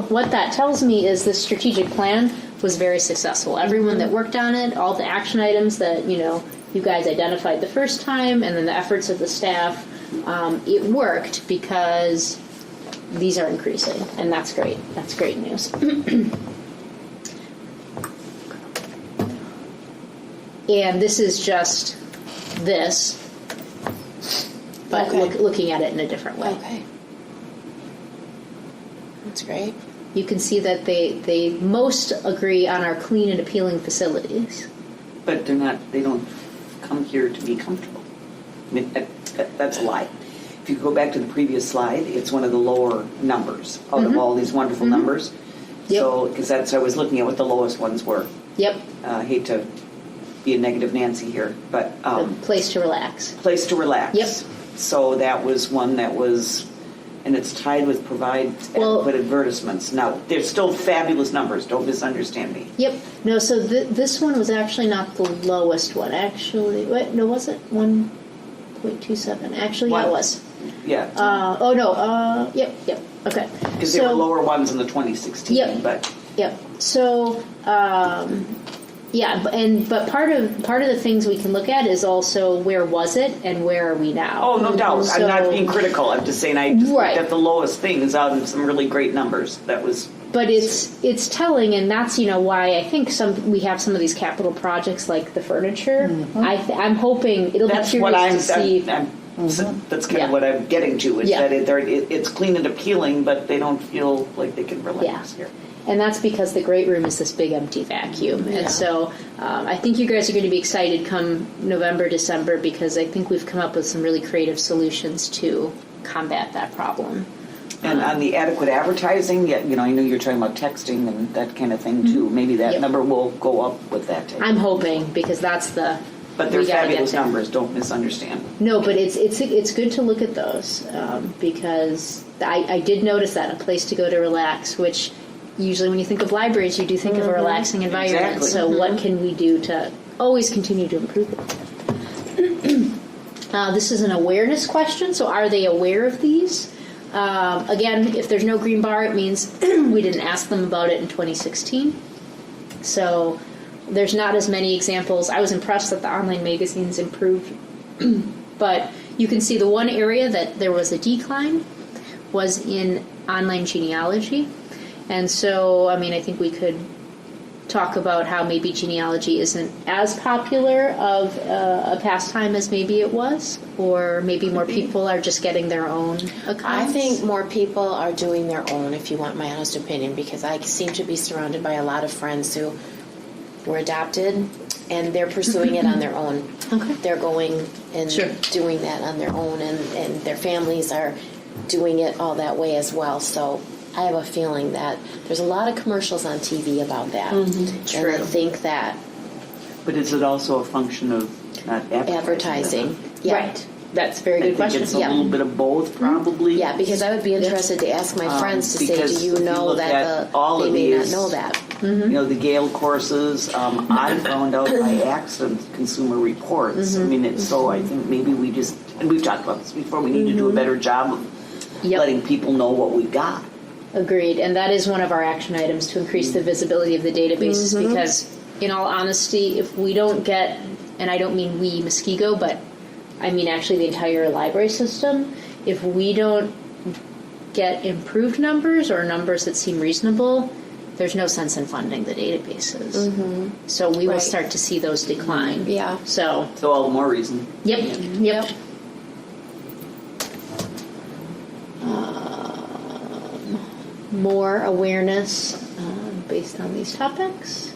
what that tells me is this strategic plan was very successful. Everyone that worked on it, all the action items that you guys identified the first time, and then the efforts of the staff, it worked because these are increasing, and that's great. That's great news. And this is just this, but looking at it in a different way. Okay. That's great. You can see that they most agree on our clean and appealing facilities. But they don't come here to be comfortable. I mean, that's a lie. If you go back to the previous slide, it's one of the lower numbers out of all these wonderful numbers. Yep. So, because I was looking at what the lowest ones were. Yep. I hate to be a negative Nancy here, but A place to relax. place to relax. Yep. So that was one that was, and it's tied with provide adequate advertisements. Now, they're still fabulous numbers. Don't misunderstand me. Yep. No, so this one was actually not the lowest one. Actually, wait, no, was it 1.27? Actually, yeah, it was. Yeah. Yep. Okay. Because there were lower ones in the 2016. Yep. But Yep. So, but part of the things we can look at is also where was it and where are we now? oh, no doubt. So- I'm not being critical. I'm just saying I just Right. looked at the lowest things out of some really great numbers. That was. But it's telling, and that's why I think we have some of these capital projects like the furniture. I'm hoping it'll That's be what curious to see. That's kind Yeah. of what I'm getting to. Is Yeah. that it's clean and appealing, but they don't feel like they can relax here. And that's because the great room is this big empty vacuum. And so I think you guys are going to be excited come November, December, because I think we've come up with some really creative solutions to combat that problem. And on the adequate advertising, I know you're talking about texting and that kind of thing too. Maybe that Yep. number will go up with that. I'm hoping, because that's the... But they're we gotta fabulous get there. numbers. Don't misunderstand. No, but it's good to look at those because I did notice that, a place to go to relax, which usually when you think of libraries, you do think of a relaxing environment. Exactly. So what can we do to always continue to improve it? This is an awareness question. So are they aware of these? Again, if there's no green bar, it means we didn't ask them about it in 2016. So there's not as many examples. I was impressed that the online magazines improved. But you can see the one area that there was a decline was in online genealogy. And so, I mean, I think we could talk about how maybe genealogy isn't as popular of a pastime as maybe it was, or maybe more people are just getting their own accounts. I think more people are doing their own, if you want my honest opinion, because I seem to be surrounded by a lot of friends who were adopted, and they're pursuing it on their own. Okay. They're going and Sure. doing that on their own, and their families are doing it all that way as well. So I have a feeling that there's a lot of commercials on TV about that. Mm-hmm. And I think that But is it also a function of not advertising. Yeah. Right. That's a very I good think question. it's a Yeah. little bit of both, probably. Yeah, because I would be interested to ask my friends to say, because do you if you know look that at all they of may not these- know that? You know, the Gale courses, I found out by accident Consumer Reports. I mean, it's so I think maybe we just, and we've talked about this before, we need to do a better job of Yep. letting people know what we've got. Agreed, and that is one of our action items to increase the visibility of the databases because, in all honesty, if we don't get, and I don't mean we, Muskego, but I mean actually the entire library system, if we don't get improved numbers or numbers that seem reasonable, there's no sense in funding the databases. So we will Right. start to see those decline. Yeah. So, So all the more reason. yep. More awareness based on these topics.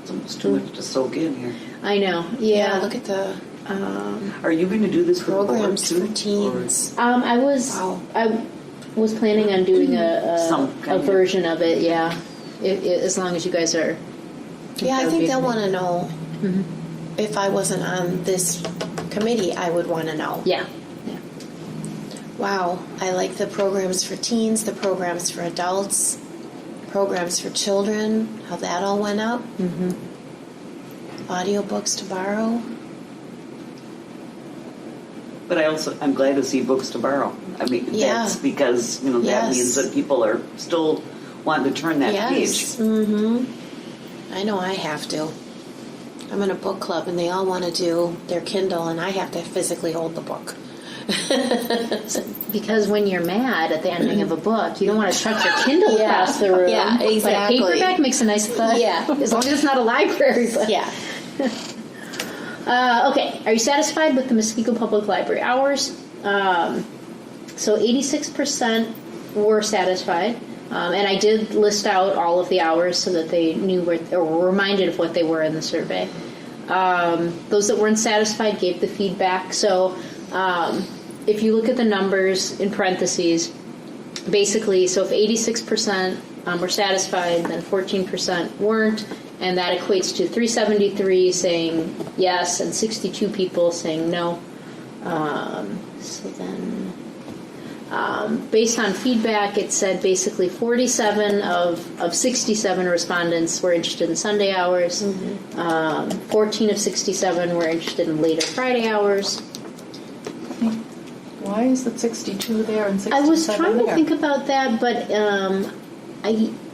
It's almost too much to soak in here. I know. Yeah, look at the Are you going to do this for the board, programs too? for teens. I was Wow. I was planning on doing Some a kind of- version of it. Yeah, as long as you guys are. Yeah, I that would think be they'll great. want to know. If I wasn't on this committee, I would want to know. Yeah. Wow, I like the programs for teens, the programs for adults, programs for children, how that all went up. Audiobooks to borrow. But I'm glad to see books to borrow. I mean, Yeah. that's because, that Yes. means that people are still wanting to turn that Yes. page. I know I have to. I'm in a book club and they all want to do their Kindle and I have to physically hold the book. Because when you're mad at the ending of a book, you don't want to chuck your Kindle Yeah. across the room. Yeah, exactly. But a paperback makes a nice thud. Yeah. As long as it's not a library. But. Yeah. Okay, are you satisfied with the Muskego Public Library hours? So 86% were satisfied. And I did list out all of the hours so that they knew or were reminded of what they were in the survey. Those that weren't satisfied gave the feedback. So if you look at the numbers in parentheses, basically, so if 86% were satisfied, then 14% weren't, and that equates to 373 saying yes and 62 people saying no. So then, based on feedback, it said basically 47 of 67 respondents were interested in Sunday hours. 14 of 67 were interested in later Friday hours. Why is it 62 there and 67 I was trying there? to think about that, but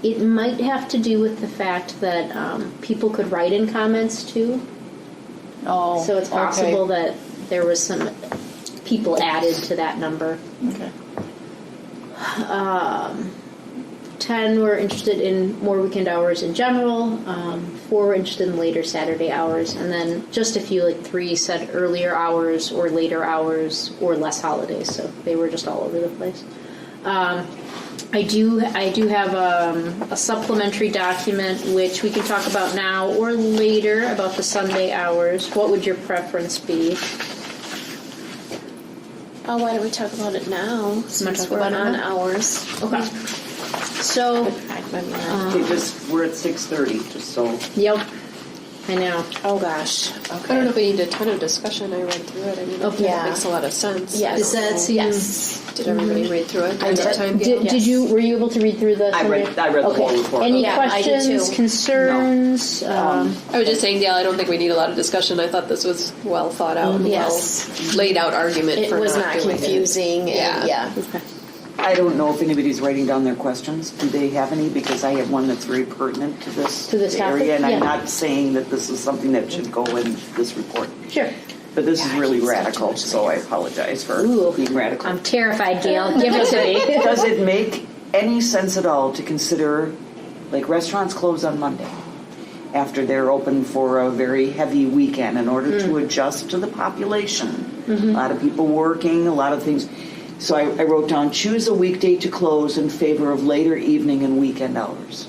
it might have to do with the fact that people could write in comments too. Oh, So it's possible that there was some people added to that number. Okay. 10 were interested in more weekend hours in general. 4 were interested in later Saturday hours. And then just a few, like 3 said earlier hours or later hours or less holidays. So they were just all over the place. I do have a supplementary document which we can talk about now or later about the Sunday hours. What would your preference be? Oh, why don't we talk about it now? Since talk we're about it on now? hours. Okay. So, Okay, we're at 6:30, just so. yep, I know. Oh gosh. I don't Okay. know if we need a ton of discussion. I read through it. I mean, Okay. that makes a lot of sense. Yes. Does that seem? Yes. Did everybody read through it? I Did did. time Did you? Were you able to read through the? I read the okay. whole report. Any Yeah, I did questions, too. concerns? I was just saying, Dale, I don't think we need a lot of discussion. I thought this was well thought out and Yes. well laid out argument It for was not not doing confusing. Yeah. And, yeah. I don't know if anybody's writing down their questions. Do they have any? Because I have one that's very pertinent to this To this topic? area, and Yeah. I'm not saying that this is something that should go in this report. Sure. But this is Yeah, I really can't stay too radical, much so I later. apologize for Ooh, being radical. I'm terrified, Gail. Give it to me. Does it make any sense at all to consider, like, restaurants close on Monday after they're open for a very heavy weekend in order to adjust to the population? A lot of people working, a lot of things. So I wrote down, choose a weekday to close in favor of later evening and weekend hours.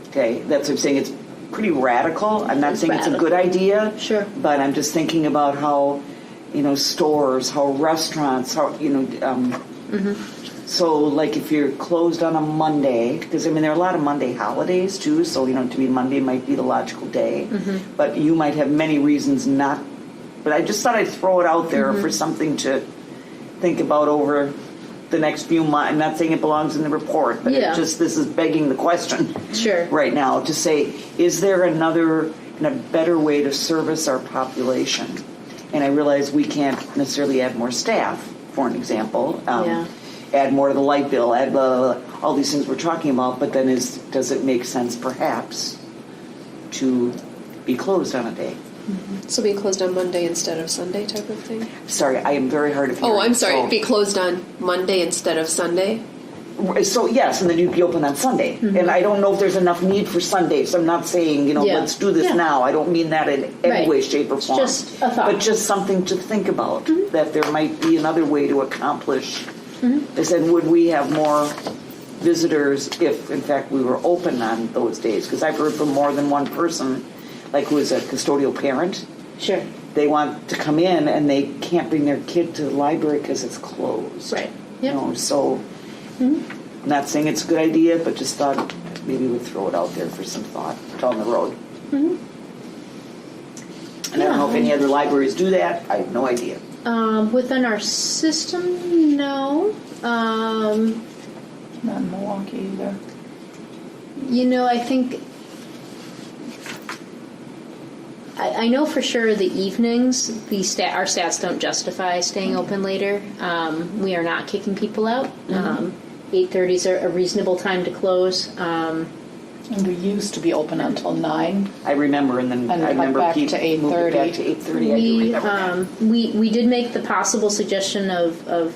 Okay, that's what I'm saying. It's pretty radical. I'm not saying it's a good idea. Sure. But I'm just thinking about how, stores, how restaurants, how, so like if you're closed on a Monday, because there are a lot of Monday holidays too, so, to me Monday might be the logical day. But you might have many reasons not. But I just thought I'd throw it out there for something to think about over the next few months. I'm not saying it belongs in the report, but this is begging the question Sure. right now to say, is there another and a better way to service our population? And I realize we can't necessarily add more staff, for an example. Add more to the light bill, add blah, blah, blah, all these things we're talking about, but then does it make sense perhaps to be closed on a day? So be closed on Monday instead of Sunday type of thing? Sorry, I am very hard of hearing. Oh, I'm sorry. So, Be closed on Monday instead of Sunday? so yes, and then you'd be open on Sunday. And I don't know if there's enough need for Sunday, so I'm not saying, Yeah. let's do this Yeah. now. I don't mean that in any Right. way, shape, or form. just a thought. But just something to think about, that there might be another way to accomplish this. And would we have more visitors if, in fact, we were open on those days? Because I've heard from more than one person, like who is a custodial parent. Sure. They want to come in and they can't bring their kid to the library because it's closed. Right. Yep. So I'm not saying it's a good idea, but just thought maybe we'd throw it out there for some thought down the road. And I don't know if any other libraries do that. I have no idea. Within our system, no. Not in Milwaukee either. I think I know for sure the evenings, our stats don't justify staying open later. We are not kicking people out. 8:30 is a reasonable time to close. And we used to be open until 9. I remember, and then And I went remember back people to moved it back 8:30. to 8:30. I do remember that. We did make the possible suggestion of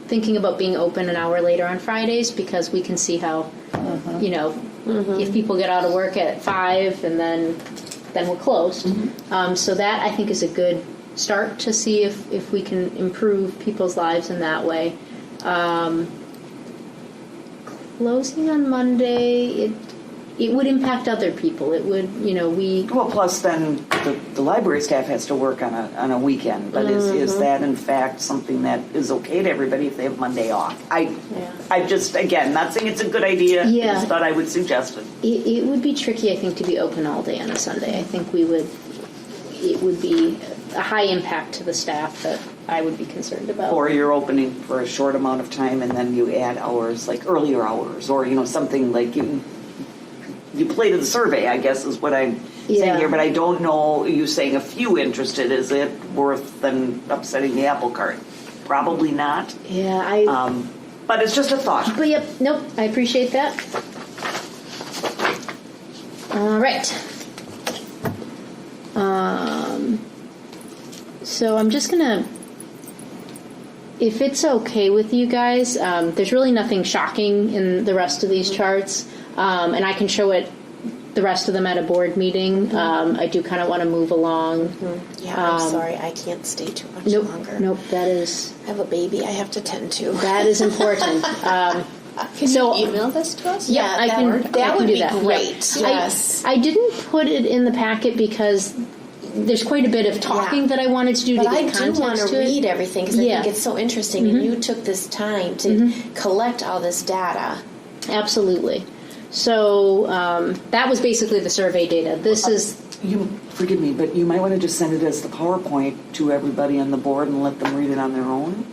thinking about being open an hour later on Fridays because we can see how, if people get out of work at 5 and then we're closed. So that I think is a good start to see if we can improve people's lives in that way. Closing on Monday, it would impact other people. It would, Well, plus then the library staff has to work on a weekend. But is that in fact something that is okay to everybody if they have Monday off? I just, again, not saying it's a good idea. Yeah. I just thought I would suggest it. It would be tricky, I think, to be open all day on a Sunday. I think it would be a high impact to the staff that I would be concerned about. Or you're opening for a short amount of time and then you add hours, like earlier hours, or something like you play to the survey, I guess is what I'm saying here. But I don't know. You saying a few interested, is it worth then upsetting the apple cart? Probably not. Yeah, But it's just a thought. But yep, nope, I appreciate that. All right. So I'm just gonna, if it's okay with you guys, there's really nothing shocking in the rest of these charts, and I can show the rest of them at a board meeting. I do kind of want to move along. Yeah, I'm sorry, I can't stay too much longer. Nope, that is. I have a baby I have to tend to. That is important. Can you email this to us? Yeah, I can would do be that. great. Yeah. Yes. I didn't put it in the packet because there's quite a bit of talking that I wanted to do But to I get do context want to to it. read everything because I Yeah. think it's so interesting, and you took this time to collect all this data. Absolutely. So that was basically the survey data. This is You forgive me, but you might want to just send it as the PowerPoint to everybody on the board and let them read it on their own.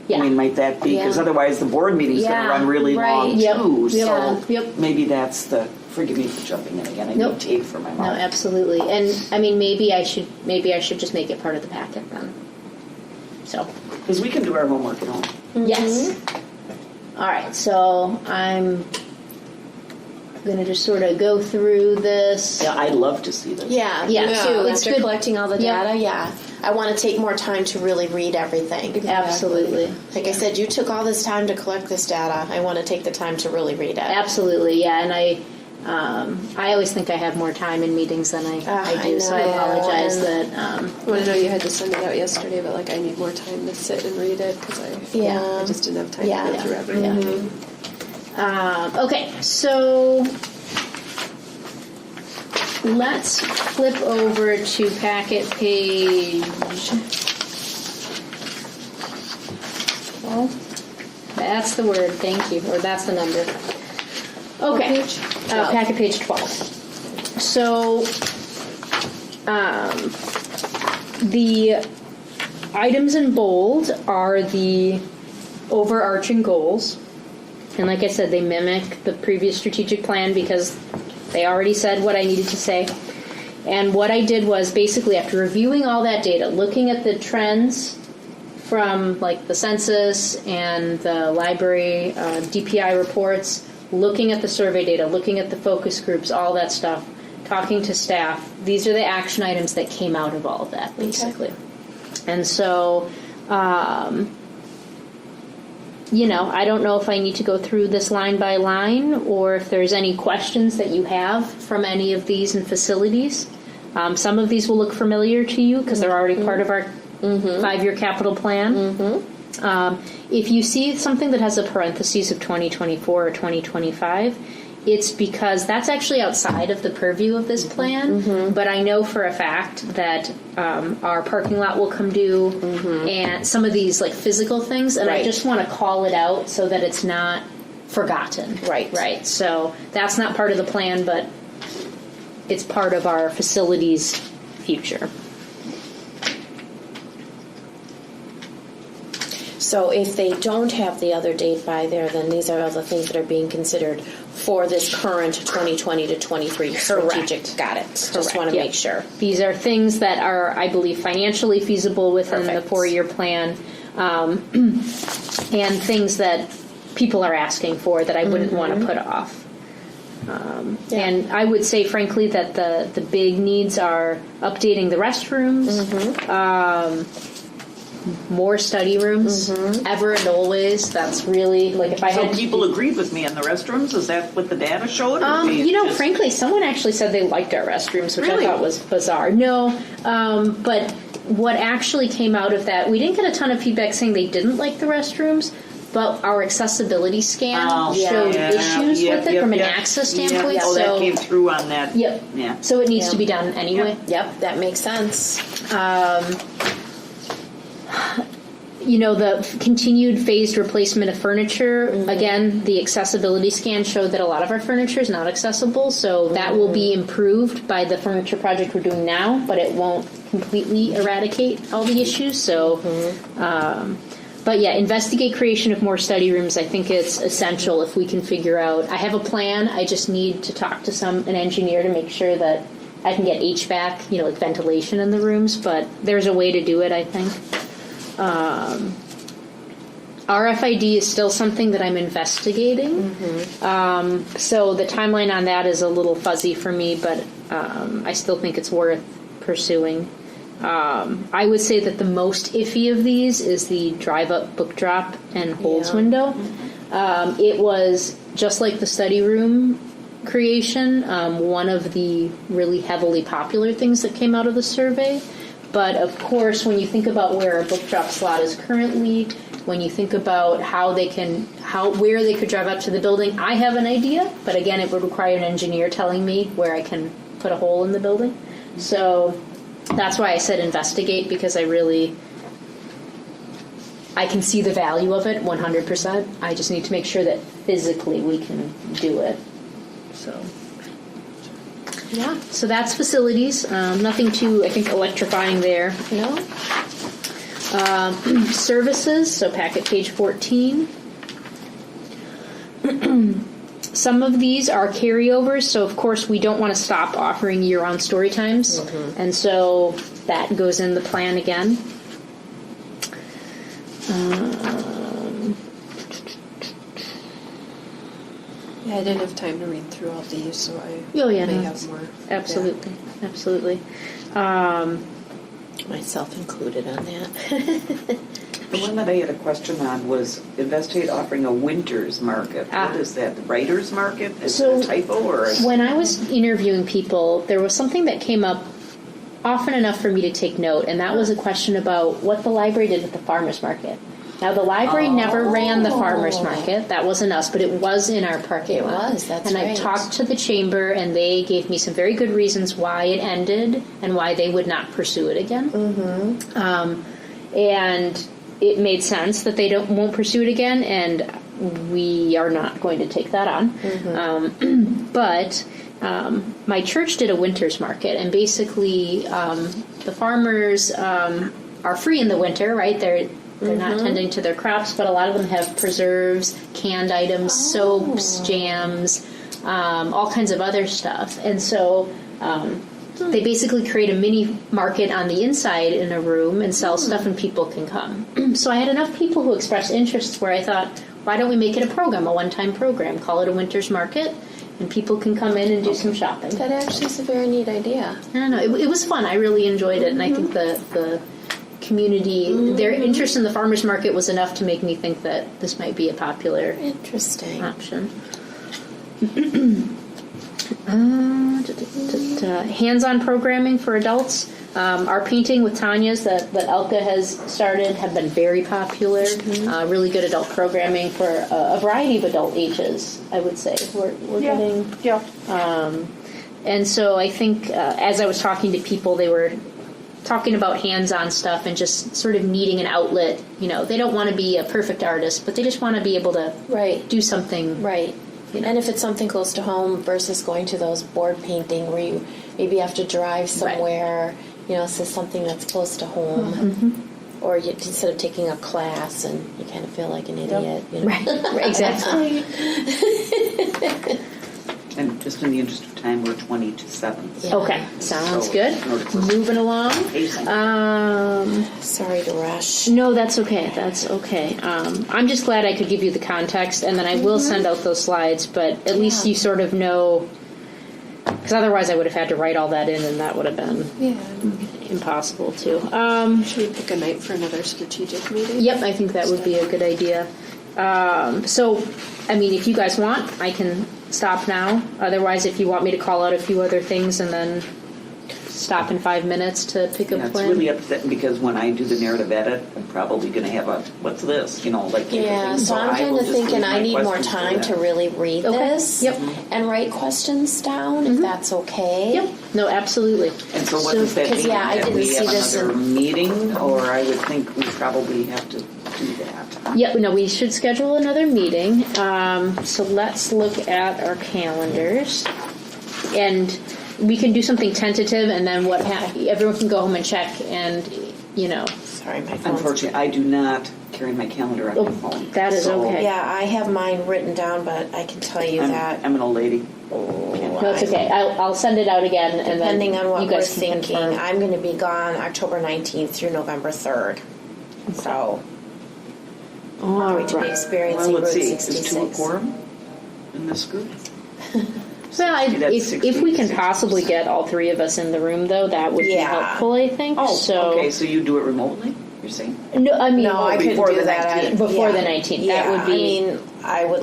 yeah. I mean, might that be, because otherwise the board meeting's going Yeah, to run really long Yep. too. Yep. So Yep. maybe that's forgive me for jumping in again. I Nope. need tape for my No, mouth. absolutely. And I mean, maybe I should just make it part of the packet then. So Because we can do our homework at home. yes. All right. So I'm I'm going to just sort of go through this. Yeah, I'd love to see this. Yeah, Yeah, me too. it's After good. collecting all the Yeah. data, yeah. I want to take more time to really read everything. Absolutely. Like I said, you took all this time to collect this data. I want to take the time to really read it. Absolutely, yeah. And I always think I have more time in meetings than I do, I so I know, apologize and- that. Well, I know you had to send it out yesterday, but like I need more time to sit and read it because I just didn't have time to go through everything. Okay, so let's flip over to packet page 12. That's the word, thank you, or that's the number. Okay, packet page 12. So the items in bold are the overarching goals. And like I said, they mimic the previous strategic plan because they already said what I needed to say. And what I did was basically after reviewing all that data, looking at the trends from like the census and the library DPI reports, looking at the survey data, looking at the focus groups, all that stuff, talking to staff, these are the action items that came out of all of that, basically. Okay. And so, I don't know if I need to go through this line by line or if there's any questions that you have from any of these in facilities. Some of these will look familiar to you because they're already part of our 5-year capital plan. If you see something that has a parentheses of 2024 or 2025, it's because that's actually outside of the purview of this plan. But I know for a fact that our parking lot will come due and some of these like physical things, and I just want to call it out so that it's not forgotten. Right. So that's not part of the plan, but it's part of our facilities future. So if they don't have the other date by there, then these are all the things that are being considered for this current 2020 to 23 strategic. Got it. Just want to make sure. These are things that are, I believe, financially feasible within the 4-year plan, and things that people are asking for that I wouldn't want to put off. And I would say, frankly, that the big needs are updating the restrooms, more study rooms, ever and always. That's really, like, if I had... So people agreed with me on the restrooms? Is that what the data showed? Frankly, someone actually said they liked our restrooms, which I thought was bizarre. No, but what actually came out of that, we didn't get a ton of feedback saying they didn't like the restrooms, but our accessibility scan showed issues with it from an access standpoint. So that came through on that. Yep. Yeah. So it needs to be done anyway. Yep, that makes sense. The continued phased replacement of furniture, again, the accessibility scan showed that a lot of our furniture is not accessible, so that will be improved by the furniture project we're doing now, but it won't completely eradicate all the issues. So, but yeah, investigate creation of more study rooms. I think it's essential if we can figure out. I have a plan. I just need to talk to an engineer to make sure that I can get HVAC, like ventilation in the rooms, but there's a way to do it, I think. RFID is still something that I'm investigating. So the timeline on that is a little fuzzy for me, but I still think it's worth pursuing. I would say that the most iffy of these is the drive-up book drop and holds window. It was just like the study room creation, one of the really heavily popular things that came out of the survey. But of course, when you think about where a book drop slot is currently, when you think about where they could drive up to the building, I have an idea. But again, it would require an engineer telling me where I can put a hole in the building. So that's why I said investigate, because I can see the value of it 100%. I just need to make sure that physically we can do it. So. Yeah, so that's facilities. Nothing too, I think, electrifying there. No. Services, so packet page 14. Some of these are carryovers, so of course we don't want to stop offering year-round story times, and so that goes in the plan again. Yeah, I didn't have time to read through all these, so I Yeah, may no, have more. absolutely, absolutely. Myself included on that. The one that I had a question on was investigate offering a winter's market. What is that, the writer's market? Is So, it a typo or? When I was interviewing people, there was something that came up often enough for me to take note, and that was a question about what the library did with the farmer's market. Now, the library never ran the farmer's market. That wasn't us, but it was in our parking lot. It was, that's and I right. talked to the chamber, and they gave me some very good reasons why it ended and why they would not pursue it again. And it made sense that they won't pursue it again, and we are not going to take that on. But my church did a winter's market, and basically the farmers are free in the winter, right? They're not tending to their crops, but a lot of them have preserves, canned items, soaps, jams, all kinds of other stuff. And so they basically create a mini market on the inside in a room and sell stuff, and people can come. So I had enough people who expressed interest where I thought, why don't we make it a program, a one-time program, call it a winter's market, and people can come in and do some shopping. That actually is a very neat idea. I don't know. It was fun. I really enjoyed it, and I think the community, their interest in the farmers market was enough to make me think that this might be a popular Interesting. option. Hands-on programming for adults. Our painting with Tanya's that Elka has started have been very popular. Really good adult programming for a variety of adult ages, I would say. We're getting... and so I think as I was talking to people, they were talking about hands-on stuff and just sort of needing an outlet. You know, they don't want to be a perfect artist, but they just want to be able to do something. Right. You know. And if it's something close to home versus going to those board painting where you maybe have to drive somewhere, you know, so something that's close to home. Or you, instead of taking a class and you kind of feel like an idiot. You know? Right, exactly. And just in the interest of time, we're 20 to 7. Yeah. Okay, sounds So, good. in order for- Moving along. Sorry to rush. No, that's okay. That's okay. I'm just glad I could give you the context, and then I will send out those slides, but at least you sort of know, because otherwise I would have had to write all that in, and that would have been impossible too. Should we pick a night for another strategic meeting? Yep, I think that would be a good idea. So, I mean, if you guys want, I can stop now. Otherwise, if you want me to call out a few other things and then stop in 5 minutes to pick a Yeah, it's plan. really upsetting because when I do the narrative edit, I'm probably going to have a, what's this? You know, like... Yeah, so I'm I kind will of just leave thinking my I need more questions for time that. to really read Okay. this Yep. and write questions down, if that's okay. Yep. No, absolutely. And so what does that 'cause, mean? yeah, I That didn't we see have this another in- meeting, or I would think we probably have to do that. Yeah, no, we should schedule another meeting. So let's look at our calendars. And we can do something tentative, and then everyone can go home and check, and, you know. Sorry, my phone. Unfortunately, I do not carry my calendar on my phone. that is So okay. Yeah, I have mine written down, but I can tell you that I'm an old lady. No, it's okay. I'll send it out again, and then depending on what you we're guys can thinking, confirm. I'm going to be gone October 19th through November 3rd. So, All going to be right. experiencing Well, let's Route see. Is 66. 2 a quorum in this group? Well, That's if we can 60. possibly get all three of us in the room, though, that would be Yeah. helpful, I think. Oh, so, okay. So you do it remotely, you're saying? No, I mean, No, I couldn't before do the that. 19th. Before the 19th, that Yeah, would be- I mean, I would,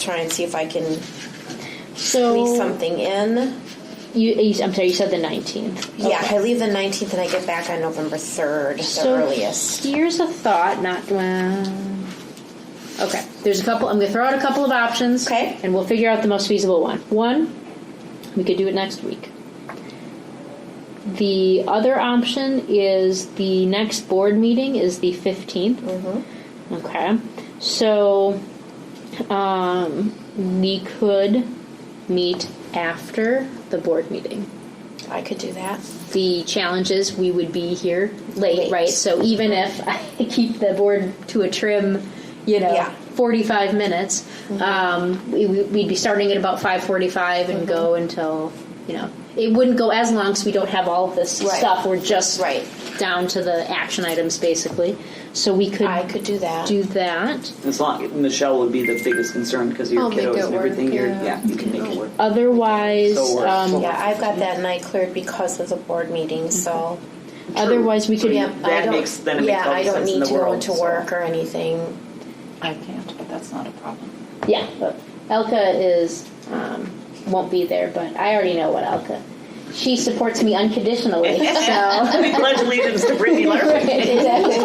try and see if I can so squeeze something in. I'm sorry, you said the 19th. Yeah, Okay. I leave the 19th and I get back on November 3rd, the So earliest. here's a thought, okay, there's a couple, I'm going to throw out a couple of options. Okay. And we'll figure out the most feasible one. One, we could do it next week. The other option is the next board meeting is the 15th. Okay. So we could meet after the board meeting. I could do that. The challenge is we would be here late, Late. right? So even if I keep the board to a trim, Yeah. 45 minutes, we'd be starting at about 5:45 and go until, it wouldn't go as long because we don't have all of this Right. stuff. We're just Right. down to the action items, basically. So we could I could do that. do that. As long, Michelle would be the biggest concern because of your I'll make kiddos it and work, everything. yeah. You can make it work. Otherwise, So we're- Yeah, I've got that night cleared because of the board meeting, so. otherwise we could. Yeah, That I don't, makes- then it makes yeah, all the I don't sense in need the to go world, into so. work or anything. I can't, but that's not a problem. Yeah, but Elka is won't be there, but I already know what Elka. She supports me unconditionally, so. We pledge allegiance to Brittany Larson. Exactly.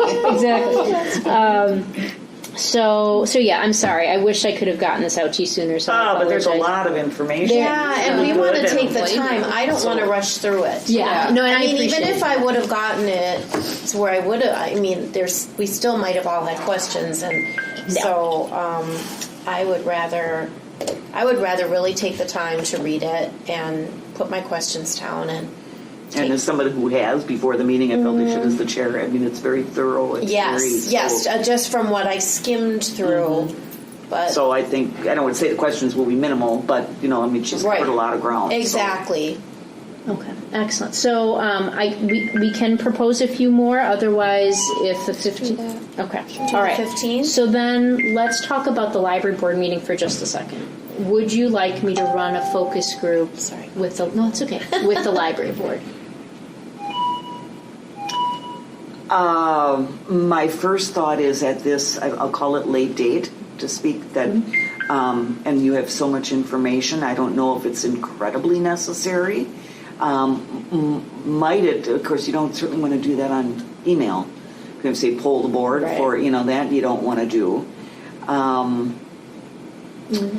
So yeah, I'm sorry. I wish I could have gotten this out to you sooner. So I But there's a apologize. lot of information. Yeah, and we Good want to and take the plain. time. I don't want to rush through it. Yeah. No, and I mean, even appreciate if I would have gotten it to where I would have, I mean, we still might have all had questions, and so I would rather really take the time to read it and put my questions down and. And as somebody who has before the meeting, I felt they should as the chair. I mean, it's very thorough. It's Yes, just from what I skimmed through, but So I think, I don't want to say the questions will be minimal, but, she's Right. covered a lot of ground. so. exactly. Okay, excellent. So we can propose a few more. Otherwise, if the 15. Okay, all right. 15? So then let's talk about the library board meeting for just a second. Would you like me to run a focus group? Sorry. With the no, it's okay. With the library board. My first thought is at this, I'll call it late date to speak that, and you have so much information. I don't know if it's incredibly necessary. Might it, of course, you don't certainly want to do that on email. You're going to say poll the board Right. for, that you don't want to do.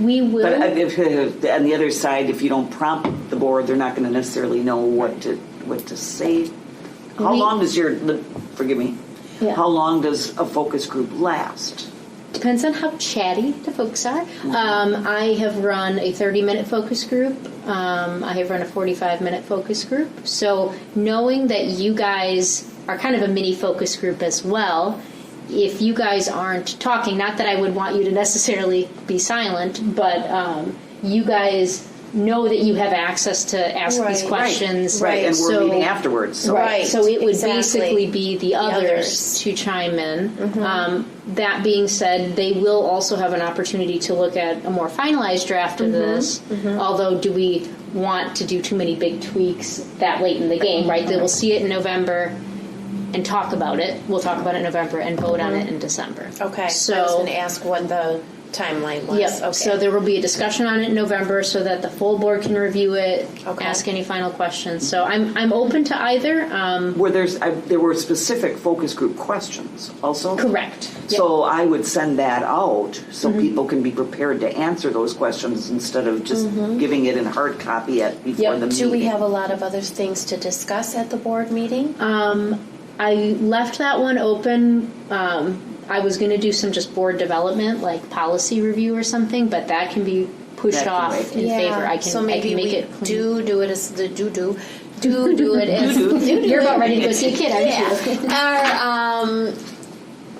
We will. But if, on the other side, if you don't prompt the board, they're not going to necessarily know what to say. How long does forgive me, Yeah. how long does a focus group last? Depends on how chatty the folks are. I have run a 30-minute focus group. I have run a 45-minute focus group. So knowing that you guys are kind of a mini focus group as well, if you guys aren't talking, not that I would want you to necessarily be silent, but you guys know that you have access to ask these Right. questions. Right, and we're So- meeting afterwards. So. Right. So it would exactly. basically be the others others. to chime in. That being said, they will also have an opportunity to look at a more finalized draft of this. Although, do we want to do too many big tweaks that late in the game, right? They will see it in November and talk about it. We'll talk about it in November and vote on it in December. Okay. So I was going to ask what the timeline was. Yep. Okay. So there will be a discussion on it in November so that the full board can review it, Okay. ask any final questions. So I'm open to either. Where there were specific focus group questions also. Correct. So I would send that out so people can be prepared to answer those questions instead of just giving it in hard copy before Yep. the meeting. Do we have a lot of other things to discuss at the board meeting? I left that one open. I was going to do some just board development, like policy review or something, but that can be pushed That can off wait. in favor. I can, so maybe I can make we it clean. do it as the do it as You're about ready to go see a kid, aren't you? Or,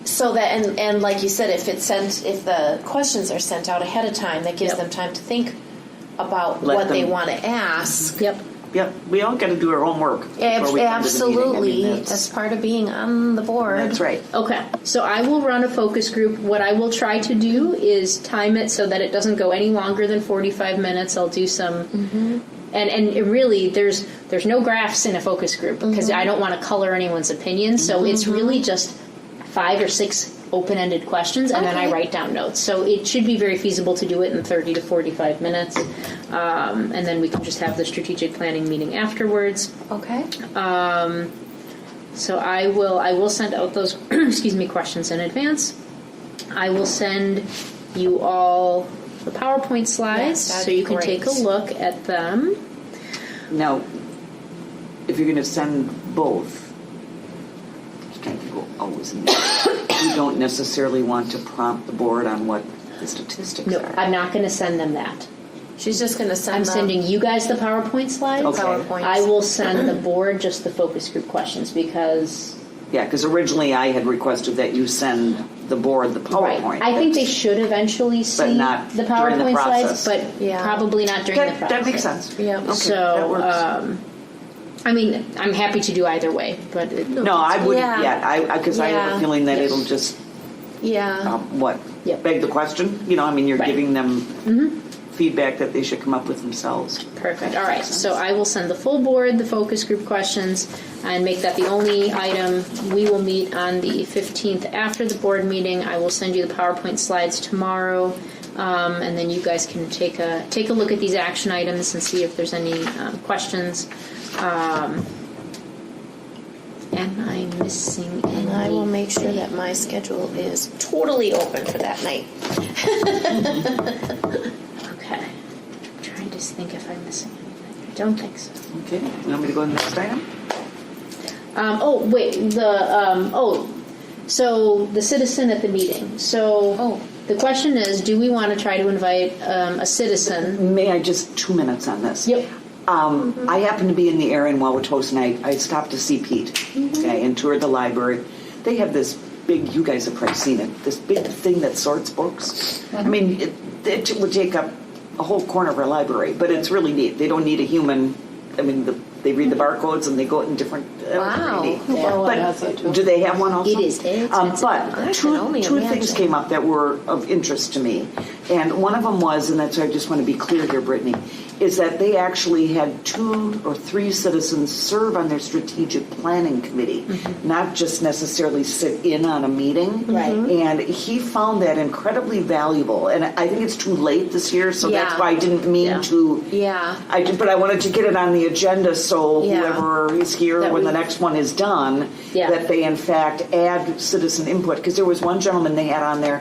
so that and like you said, if the questions are sent out ahead of time, that gives Yep. them time to think about Let what they them- want to ask. Yep. Yep, we all got to do our homework. before we come to the meeting. I Absolutely, mean, as part of being on the board. that's right. Okay, so I will run a focus group. What I will try to do is time it so that it doesn't go any longer than 45 minutes. I'll do some, and it really there's no graphs in a focus group because I don't want to color anyone's opinion. So it's really just 5 or 6 open-ended questions, and then I Okay. write down notes. So it should be very feasible to do it in 30 to 45 minutes, and then we can just have the strategic planning meeting afterwards. Okay. So I will send out those questions in advance. I will send you all the PowerPoint slides Yes, that'd so be you can great. take a look at them. Now, if you're going to send both, you can't go always in there. You don't necessarily want to prompt the board on what the statistics No, are. I'm not going to send them that. She's just going to send I'm them sending you guys the PowerPoint slides. Okay. PowerPoints. I will send the board just the focus group questions because Yeah, because originally I had requested that you send the board the PowerPoint. I think they should eventually see not the during the PowerPoint slides, process. but Yeah. probably not during the process. That makes sense. Yep. Okay, So, that works. I mean, I'm happy to do either way, but No, I wouldn't Yeah. yet, because I have Yeah. a feeling that it'll just, Yeah. Yep. beg the question? I mean, you're Right. giving them feedback that they should come up with themselves. perfect. All right, so I will send the full board the focus group questions and make that the only item. We will meet on the 15th after the board meeting. I will send you the PowerPoint slides tomorrow, and then you guys can take a look at these action items and see if there's any questions. Am I missing any? And I will make sure that my schedule is totally open for that night. Okay. I'm trying to think if I'm missing anything. I don't think so. Okay, you want me to go to the next item? So the citizen at the meeting. So the question is, do we want to try to invite a citizen? May I just 2 minutes on this? Yep. I happened to be in the area in Wauwatosa, and I stopped to see Pete, okay, and toured the library. They have this big, you guys have probably seen it, this big thing that sorts books. I mean, it would take up a whole corner of our library, but it's really neat. They don't need a human. I mean, they read the barcodes and they go in different. Wow. Neat. Berlin has that too. But do they have one also? It is. But I two can only things imagine. came up that were of interest to me, and one of them was, and that's why I just want to be clear here, Brittany, is that they actually had 2 or 3 citizens serve on their strategic planning committee, not just necessarily sit in on a meeting. Right. And he found that incredibly valuable, and I think it's too late this year, so that's Yeah. why I didn't mean to. Yeah. But I wanted to get it on the agenda so Yeah. whoever is here That when we- the next one is done, Yeah. that they in fact add citizen input. Because there was one gentleman they had on there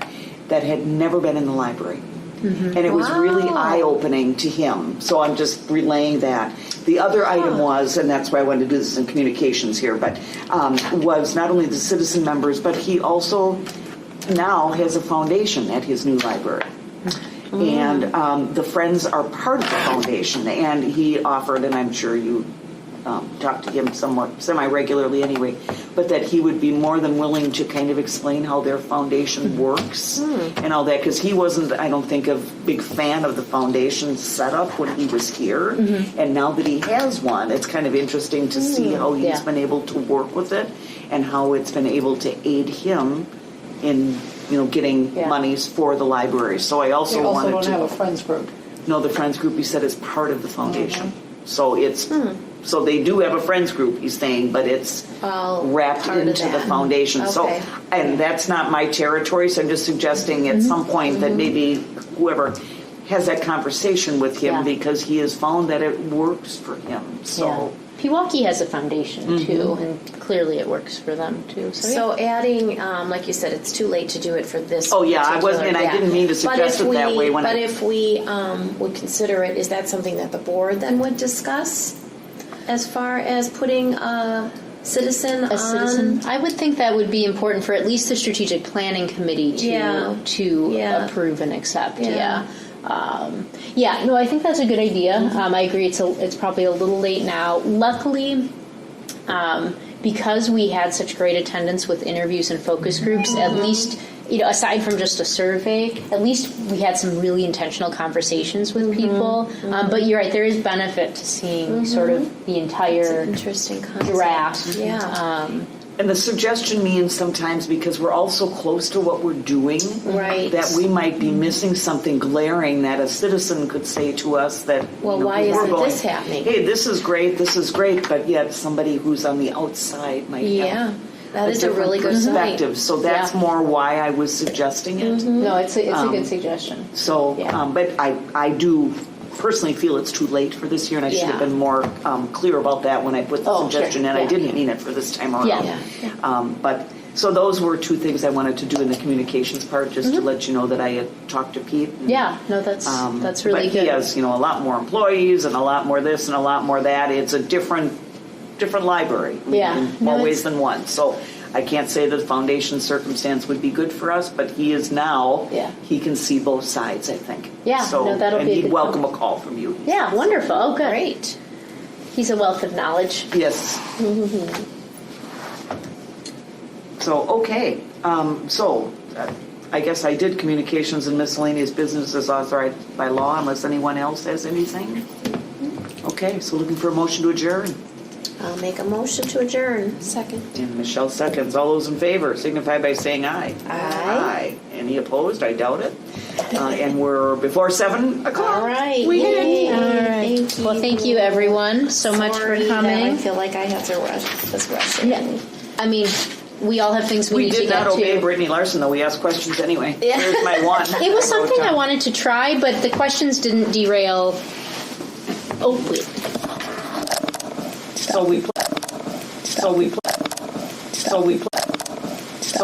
that had never been in the library. And it was really Wow. eye-opening to him. So I'm just relaying that. The other item was, and that's why I wanted to do this in communications here, but was not only the citizen members, but he also now has a foundation at his new library. And the Friends are part of the foundation. And he offered, and I'm sure you talk to him somewhat semi-regularly anyway, but that he would be more than willing to kind of explain how their foundation works and all that, because he wasn't, I don't think, a big fan of the foundation setup when he was here, and now that he has one, it's kind of interesting to see how he's Yeah. been able to work with it and how it's been able to aid him in getting monies for the library. So I also They also wanted don't to have a friends group. no, the Friends group, he said, is part of the foundation. So it's, so they do have a Friends group, he's saying, but it's wrapped part of into the that. foundation. So, Okay. and that's not my territory, so I'm just suggesting at some point that maybe whoever has that conversation with him, Yeah. because he has found that it works for him. So, Pewaukee has a foundation too, and clearly it works for them too. So, So adding, like you said, it's too late to do it for this. Oh, yeah, I wasn't- and I didn't mean to But suggest if it that way when But I- if we would consider it, is that something that the board then would discuss as far as putting a citizen a citizen, on? I would think that would be important for at least the strategic planning committee to Yeah. approve and accept. Yeah. No, I think that's a good idea. I agree. It's probably a little late now. Luckily, because we had such great attendance with interviews and focus groups, at least, aside from just a survey, at least we had some really intentional conversations with people. But you're right, there is benefit to seeing sort of the entire Interesting concept. draft. Yeah. and the suggestion means sometimes because we're all so close to what we're doing, Right. that we might be missing something glaring that a citizen could say to us that, Well, why we're isn't going, this happening? Hey, this is great, but yet somebody who's on the outside might Yeah. have That is a different really good point. perspective. So that's Yeah. more why I was suggesting it. No, it's a good suggestion. So, Yeah. but I do personally feel it's too late for this year, and I should have Yeah. been more clear about that when I put the Oh, suggestion sure. in. I Yeah. didn't mean it for this time around. Yeah. But so those were 2 things I wanted to do in the communications part, just to let you know that I had talked to Pete. And, Yeah, no, that's really but good. he has, a lot more employees and a lot more this and a lot more that. It's a different library Yeah. in No, more ways it's- than one. So I can't say the foundation circumstance would be good for us, but he is now, Yeah. he can see both sides, I think. Yeah, So, no, that'll and be a he'd good welcome a call from you. Yeah, wonderful. Oh, good. Great. He's a wealth of knowledge. Yes. So, okay. I guess I did communications and miscellaneous business as authorized by law, unless anyone else has anything. Okay, so looking for a motion to adjourn. I'll make a motion to adjourn. Second. And Michelle seconds. All those in favor signify by saying aye. Aye. Any opposed? I doubt it. And we're before 7 o'clock. All right. We did it. Yay. All right. Thank you. Well, thank you everyone so much Sorry for that I coming. feel like I have to rush this rushing. Yeah. I mean, we all have things we We need to did get not obey to. Brittany Larson, though. We asked questions anyway. Yeah. Here's my one. It was something I wanted to try, but the questions didn't derail. Oh, wait. So we play.